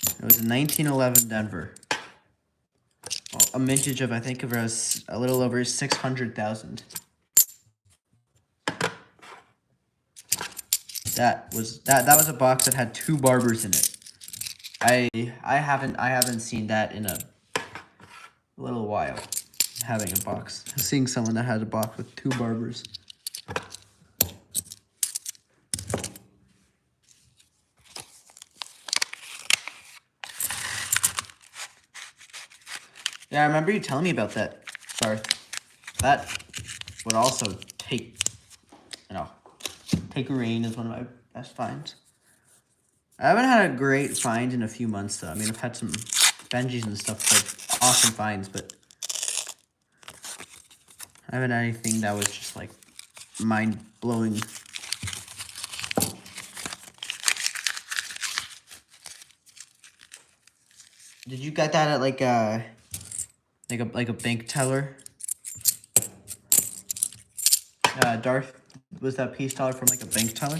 It was a 1911 Denver. Well, a mintage of, I think it was a little over 600,000. That was a box that had two Barbers in it. I haven't seen that in a little while. Having a box, seeing someone that had a box with two Barbers. Yeah, I remember you telling me about that. Sorry, that would also take rain is one of my best finds. I haven't had a great find in a few months, though. I mean, I've had some Benjis and stuff, like awesome finds, but I haven't had anything that was just, like, mind-blowing. Did you get that at, like a bank teller? Darth, was that piece teller from, like, a bank teller?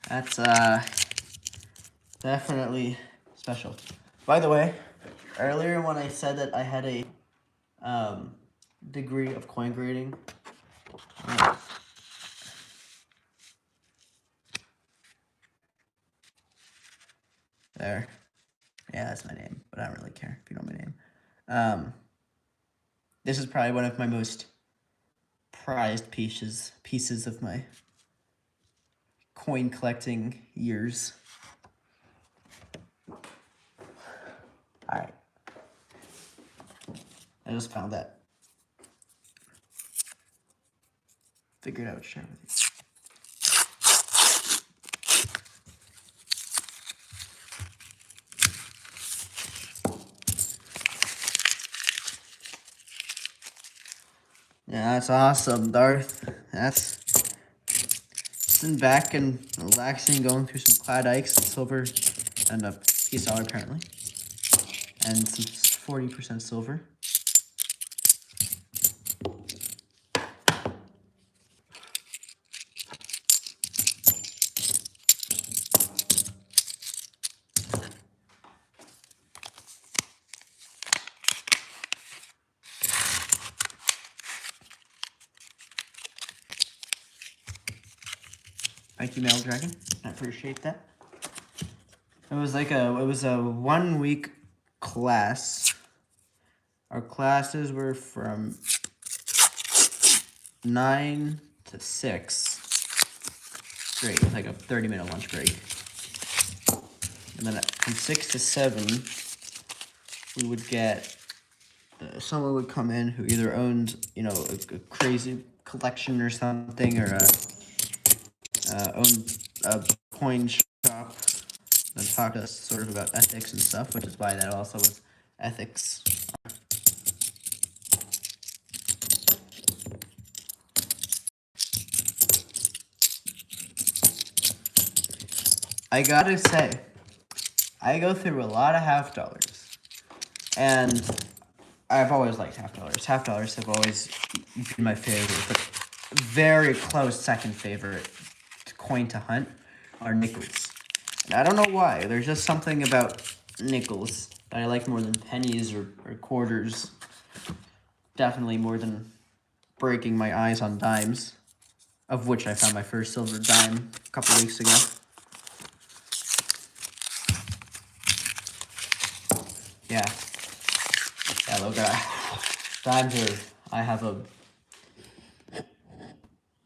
That's definitely special. By the way, earlier when I said that I had a degree of coin grading. There. Yeah, that's my name, but I don't really care if you know my name. This is probably one of my most prized pieces of my coin collecting years. Alright. I just found that. Figured I would share with you. Yeah, that's awesome, Darth. That's sitting back and relaxing, going through some Cloud Ikes, silver, and a PSR apparently, and some 40% silver. Thank you, Mail Dragon. I appreciate that. It was a 1 week class. Our classes were from 9 to 6 straight, with like a 30-minute lunch break. And then from 6 to 7, we would get someone would come in who either owned, a crazy collection or something, or owned a coin shop, and talk to us sort of about ethics and stuff, which is why that also was ethics. I gotta say, I go through a lot of half dollars, and I've always liked half dollars. Half dollars have always been my favorite, but very close second favorite coin to hunt are nickels. And I don't know why. There's just something about nickels that I like more than pennies or quarters. Definitely more than breaking my eyes on dimes, of which I found my first silver dime a couple weeks ago. Yeah, look at that. Dimes are, I have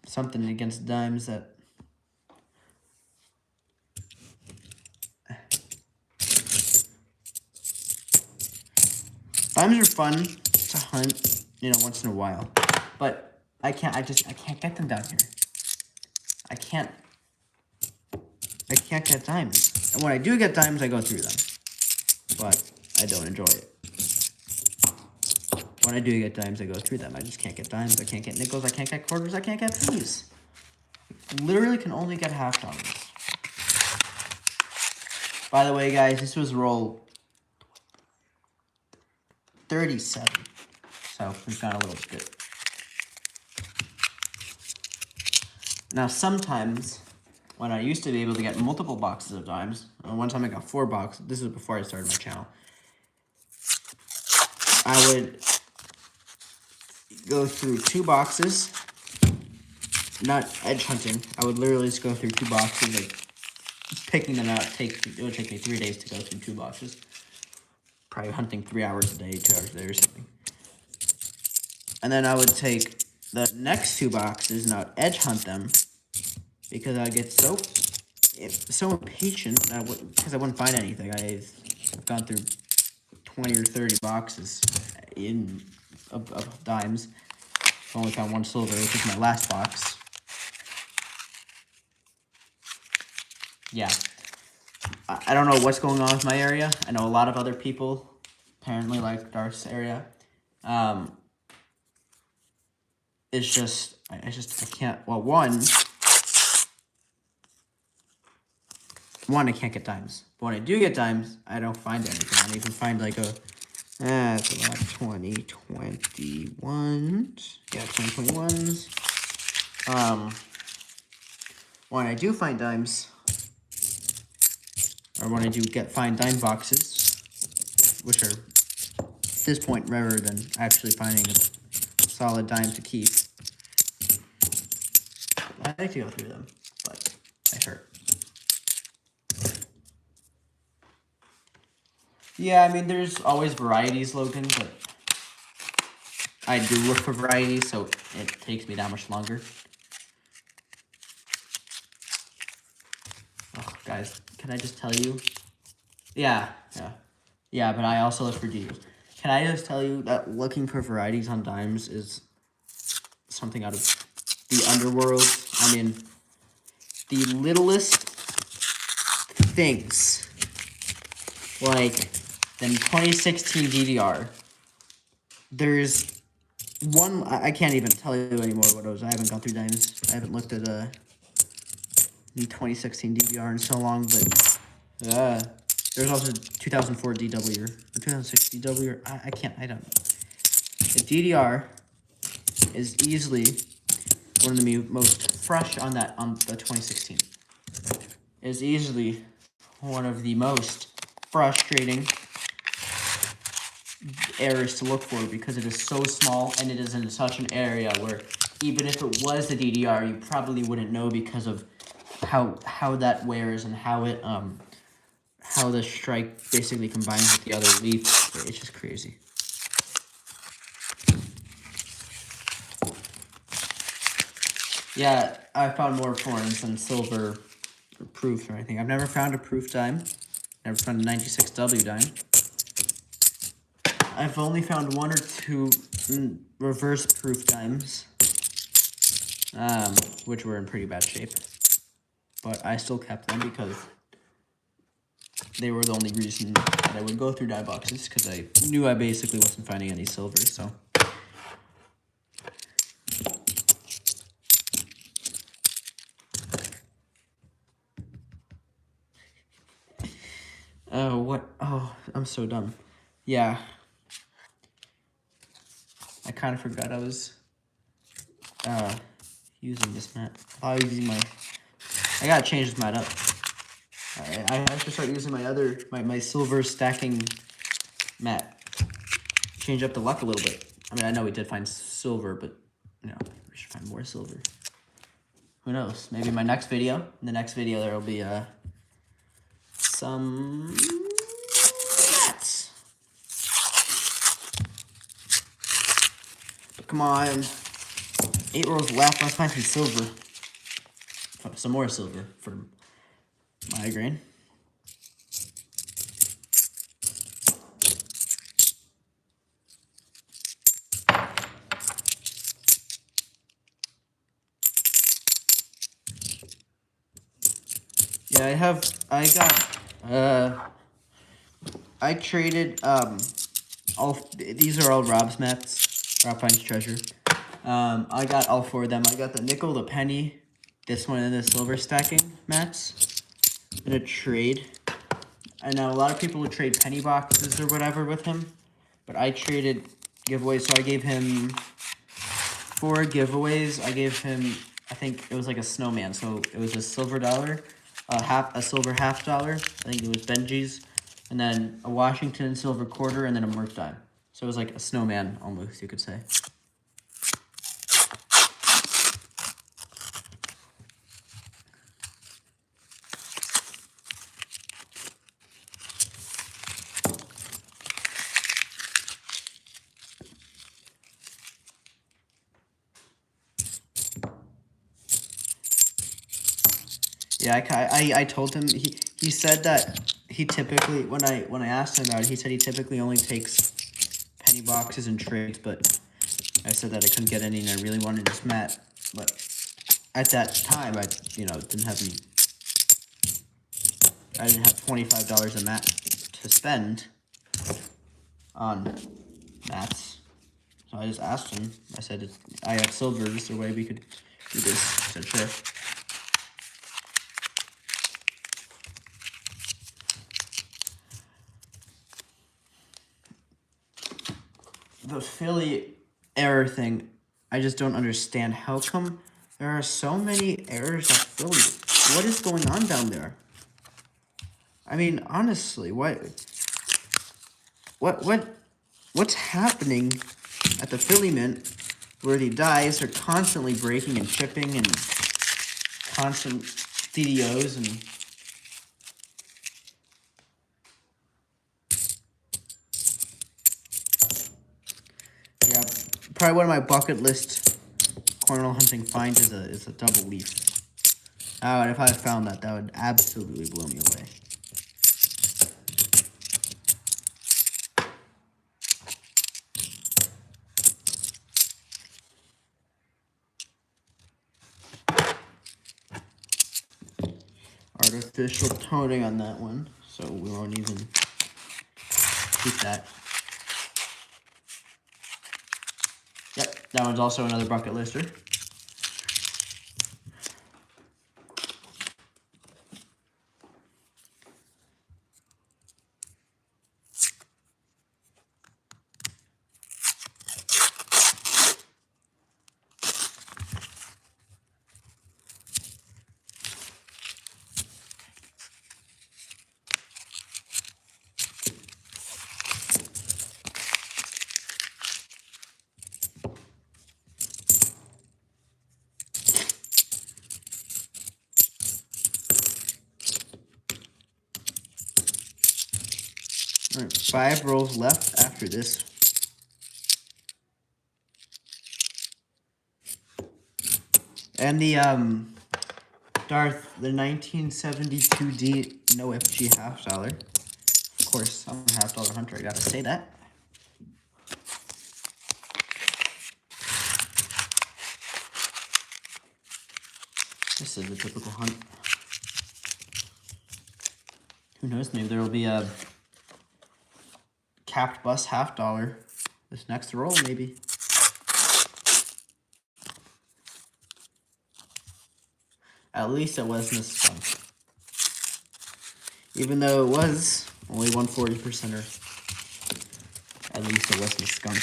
something against dimes that dimes are fun to hunt, once in a while, but I can't get them down here. I can't get dimes. And when I do get dimes, I go through them, but I don't enjoy it. When I do get dimes, I go through them. I just can't get dimes. I can't get nickels. I can't get quarters. I can't get pennies. Literally can only get half dollars. By the way, guys, this was roll 37. So we've got a little bit. Now, sometimes, when I used to be able to get multiple boxes of dimes, one time I got 4 boxes. This was before I started my channel. I would go through 2 boxes, not edge hunting. I would literally just go through 2 boxes, like picking them out. It would take me 3 days to go through 2 boxes. Probably hunting 3 hours a day, 2 hours a day or something. And then I would take the next 2 boxes and I would edge hunt them, because I would get so impatient because I wouldn't find anything. I've gone through 20 or 30 boxes of dimes. I only found 1 silver, which is my last box. Yeah. I don't know what's going on with my area. I know a lot of other people apparently like Darth's area. It's just, I can't, well, one, I can't get dimes. But when I do get dimes, I don't find anything. I don't even find like that's a lot, 2021s. Yeah, 2021s. When I do find dimes, or when I do find dime boxes, which are this point rather than actually finding a solid dime to keep. I like to go through them, but I hurt. Yeah, I mean, there's always varieties, Logan, but I do look for varieties, so it takes me that much longer. Oh, guys, can I just tell you? Yeah, but I also look for deals. Can I just tell you that looking for varieties on dimes is something out of the underworld? I mean, the littlest things, like the 2016 DDR, there's one, I can't even tell you anymore what it was. I haven't gone through dimes. I haven't looked at the 2016 DDR in so long, but there's also 2004 DW or 2006 DW. I don't know. The DDR is easily one of the most fresh on the 2016. Is easily one of the most frustrating errors to look for because it is so small and it is in such an area where even if it was the DDR, you probably wouldn't know because of how that wears and how it how the strike basically combines with the other leaf. It's just crazy. Yeah, I found more coins than silver or proof or anything. I've never found a proof dime. Never found a 96W dime. I've only found one or two reverse proof dimes, which were in pretty bad shape. But I still kept them because they were the only reason that I would go through dime boxes, because I knew I basically wasn't finding any silver, so. Oh, what? Oh, I'm so dumb. Yeah. I kind of forgot I was using this mat. I was using I gotta change this mat up. I have to start using my silver stacking mat. Change up the luck a little bit. I mean, I know we did find silver, but you know, we should find more silver. Who knows? Maybe in my next video. In the next video, there will be some mats. But come on, 8 rolls left. Let's find some silver. Oh, some more silver for migraine. Yeah, I traded, these are all Rob's mats, Rob Finds Treasure. I got all 4 of them. I got the nickel, the penny, this one, and the silver stacking mats in a trade. I know a lot of people would trade penny boxes or whatever with him, but I traded giveaways, so I gave him 4 giveaways. I gave him, I think it was like a snowman, so it was a silver dollar, a silver half dollar, I think it was Benji's, and then a Washington silver quarter, and then a Merc dime. So it was like a snowman, almost, you could say. Yeah, I told him, he said that he typically, when I asked him about it, he said he typically only takes penny boxes and trades, but I said that I couldn't get any and I really wanted this mat, but at that time, I didn't have $25 a mat to spend on mats, so I just asked him. I said, I have silver, is there a way we could do this? He said, sure. The Philly error thing, I just don't understand. How come there are so many errors at Philly? What is going on down there? I mean, honestly, what what's happening at the Philly Mint where the dies are constantly breaking and chipping and constant DDOs and yeah, probably one of my bucket list cornhole hunting finds is a double leaf. Oh, and if I found that, that would absolutely blow me away. Artificial toning on that one, so we won't even keep that. Yep, that one's also another bucket lister. All right, 5 rolls left after this. And the Darth, the 1972D no FG half dollar. Of course, I'm a half dollar hunter. I gotta say that. This is a typical hunt. Who knows? Maybe there will be a capped bus half dollar this next roll, maybe. At least it wasn't a skunk. Even though it was only 140%er, at least it wasn't a skunk.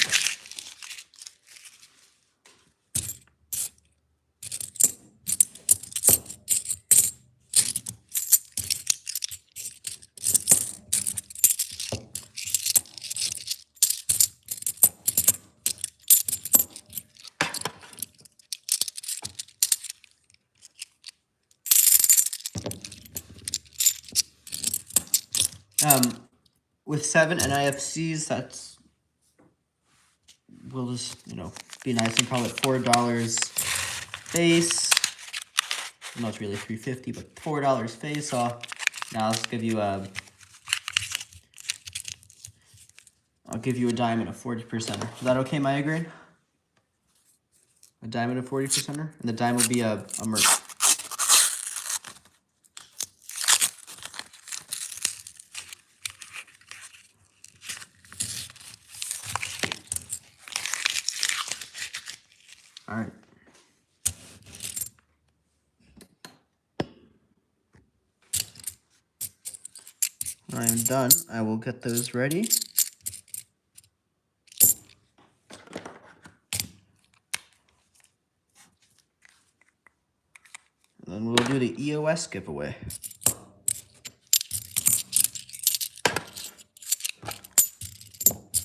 With 7 NIFCs, we'll just, be nice and call it $4 face. No, it's really $3.50, but $4 face off. Now let's give you I'll give you a diamond of 40%er. Is that okay, my grade? A diamond of 40%er? And the diamond will be a merc. All right. When I'm done, I will get those ready. And then we'll do the EOS giveaway.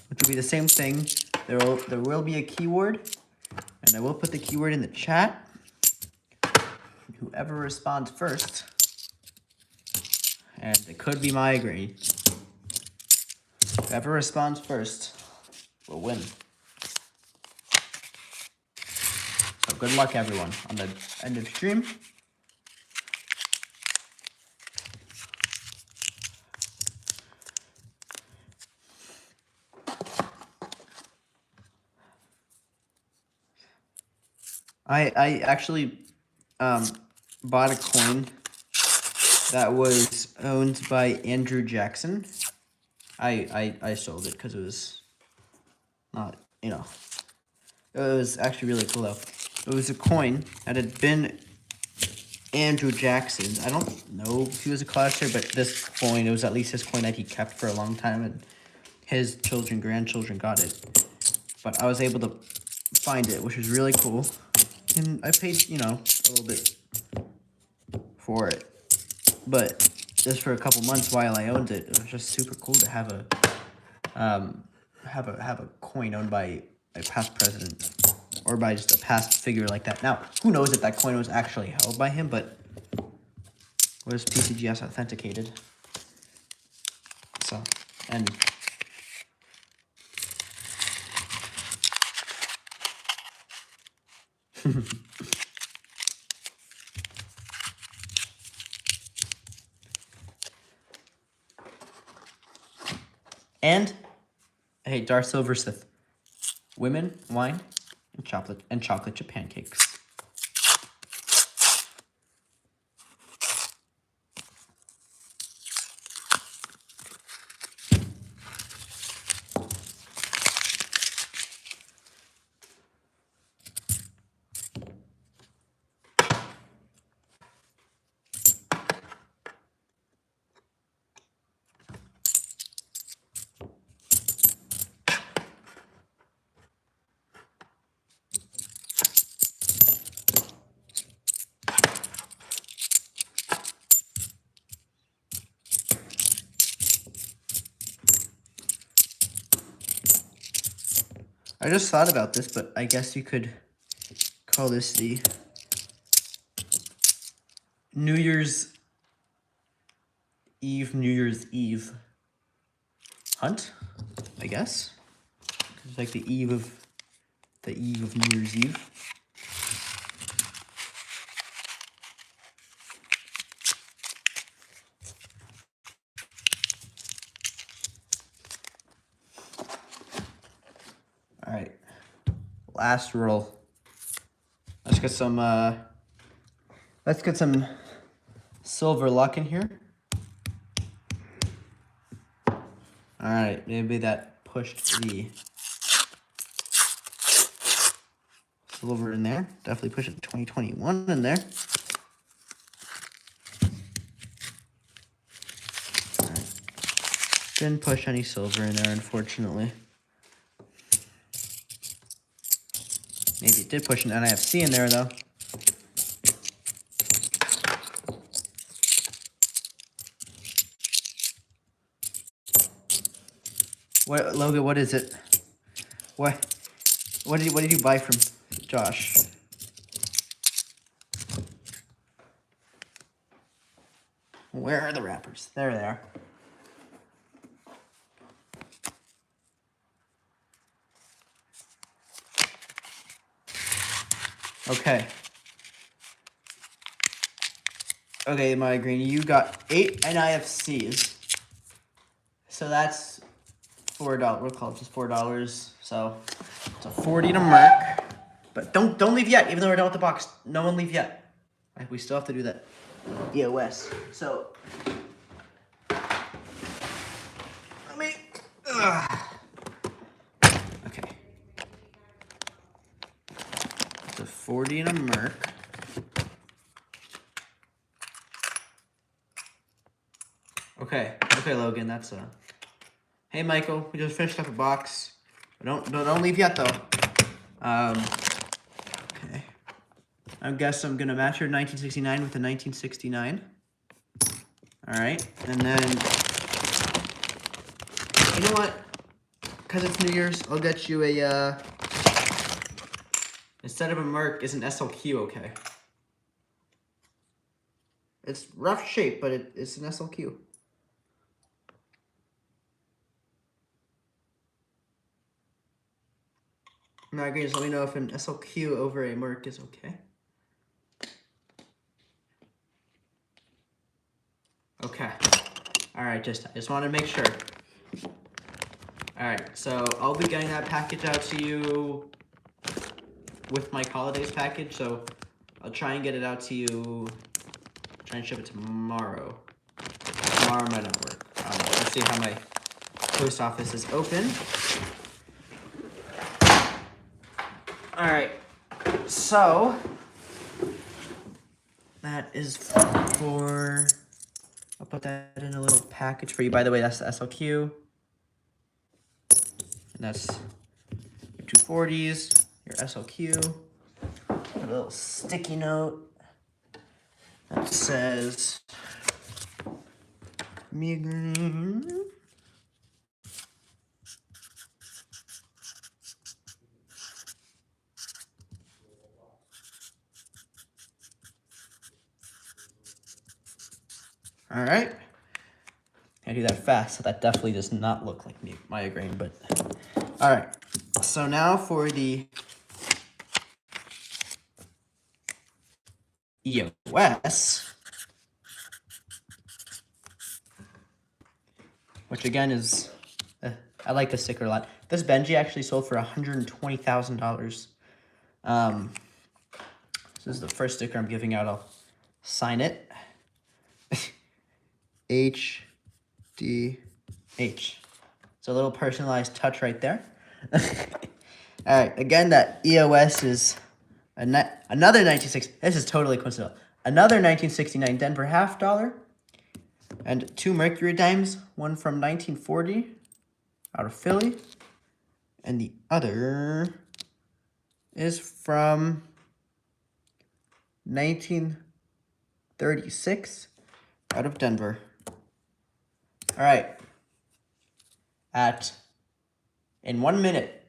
Which will be the same thing. There will be a keyword, and I will put the keyword in the chat. Whoever responds first, and it could be migraine. Whoever responds first will win. So good luck, everyone, on the end of stream. I actually bought a coin that was owned by Andrew Jackson. I sold it because it was not, it was actually really cool though. It was a coin that had been Andrew Jackson's. I don't know if he was a collector, but this coin, it was at least his coin that he kept for a long time, and his children, grandchildren got it. But I was able to find it, which was really cool. And I paid, a little bit for it. But just for a couple months while I owned it, it was just super cool to have a have a coin owned by a past president or by just a past figure like that. Now, who knows if that coin was actually held by him, but was PCGS authenticated? So, and and hey, Darth Silver Sith, women, wine, and chocolate chip pancakes. I just thought about this, but I guess you could call this the New Year's Eve hunt, I guess. It's like the eve of New Year's Eve. All right, last roll. Let's get some silver luck in here. All right, maybe that pushed the silver in there. Definitely pushing 2021 in there. All right. Didn't push any silver in there, unfortunately. Maybe it did push an NIFC in there, though. What, Logan? What is it? What did you buy from Josh? Where are the wrappers? There they are. Okay. Okay, my green, you got 8 NIFCs. So that's $4. We'll call it just $4. So it's a 40 to Merc. But don't leave yet, even though we're done with the box. No one leave yet. Right, we still have to do that EOS. So let me. Okay. It's a 40 and a Merc. Okay, Logan, that's a. Hey, Michael, we just finished up a box. Don't leave yet though. Okay. I guess I'm gonna match your 1969 with a 1969. All right, and then you know what? Because it's New Year's, I'll get you a instead of a Merc, is an SLQ, okay? It's rough shape, but it's an SLQ. Now, guys, let me know if an SLQ over a Merc is okay. Okay. All right, I just wanted to make sure. All right, so I'll be getting that package out to you with my holidays package. So I'll try and get it out to you. Try and ship it tomorrow. Tomorrow might not work. Let's see how my post office is open. All right, so that is for. I'll put that in a little package for you. By the way, that's the SLQ. And that's your 240s, your SLQ. A little sticky note that says me green. All right. I do that fast, so that definitely does not look like migraine, but all right. So now for the EOS, which again is, I like the sticker a lot. This Benji actually sold for $120,000. This is the first sticker I'm giving out. I'll sign it. H D H. It's a little personalized touch right there. All right, again, that EOS is another 1960. This is totally coincidental. Another 1969 Denver half dollar, and 2 Mercury dimes. One from 1940 out of Philly, and the other is from 1936 out of Denver. All right. In 1 minute,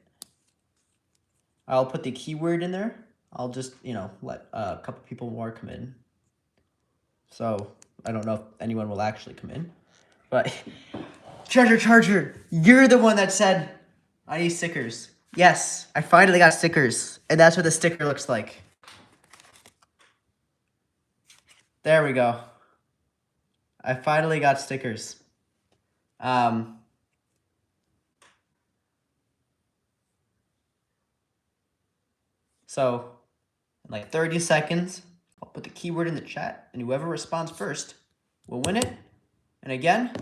I'll put the keyword in there. I'll just, let a couple people more come in. So I don't know if anyone will actually come in. But Treasure Charger, you're the one that said I need stickers. Yes, I finally got stickers. And that's what the sticker looks like. There we go. I finally got stickers. So in like 30 seconds, I'll put the keyword in the chat, and whoever responds first will win it. And again,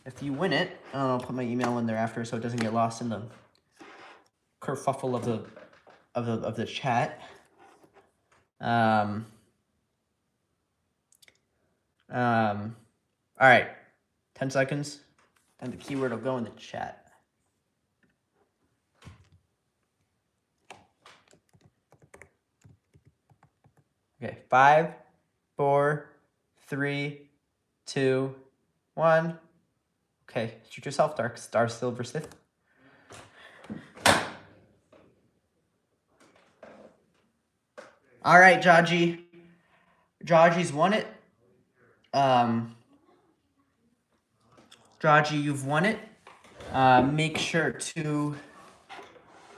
if you win it, I'll put my email in there after so it doesn't get lost in the kerfuffle of the chat. All right, 10 seconds, and the keyword will go in the chat. Okay, 5, 4, 3, 2, 1. Okay, shoot yourself, Dark Star Silver Sith. All right, Jaji. Jaji's won it. Jaji, you've won it. Make sure to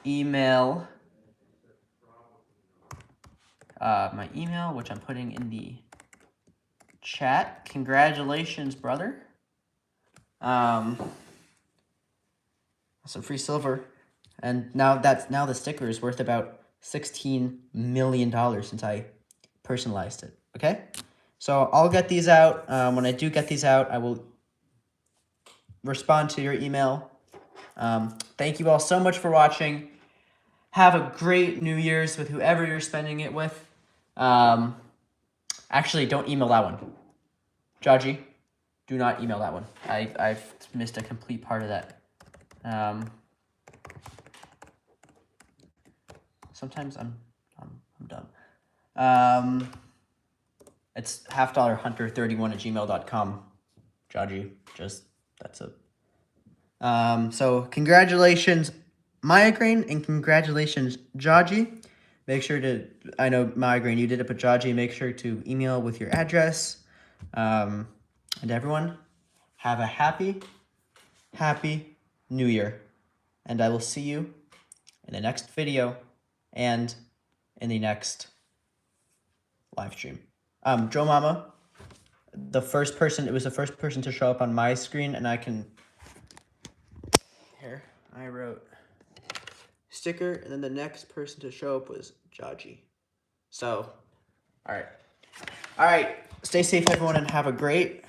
email my email, which I'm putting in the chat. Congratulations, brother. Some free silver. And now the sticker is worth about $16 million since I personalized it. Okay? So I'll get these out. When I do get these out, I will respond to your email. Thank you all so much for watching. Have a great New Year's with whoever you're spending it with. Actually, don't email that one. Jaji, do not email that one. I've missed a complete part of that. Sometimes I'm dumb. It's halfdollarhunter31@gmail.com. Jaji, that's it. So congratulations, Migraine, and congratulations, Jaji. Make sure to, I know Migraine, you did it, but Jaji, make sure to email with your address. And everyone, have a happy New Year. And I will see you in the next video and in the next live stream. Joe Mama, it was the first person to show up on my screen, and here, I wrote sticker, and then the next person to show up was Jaji. So, all right, stay safe, everyone, and have a great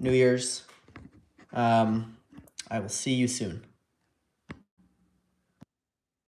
New Year's. I will see you soon.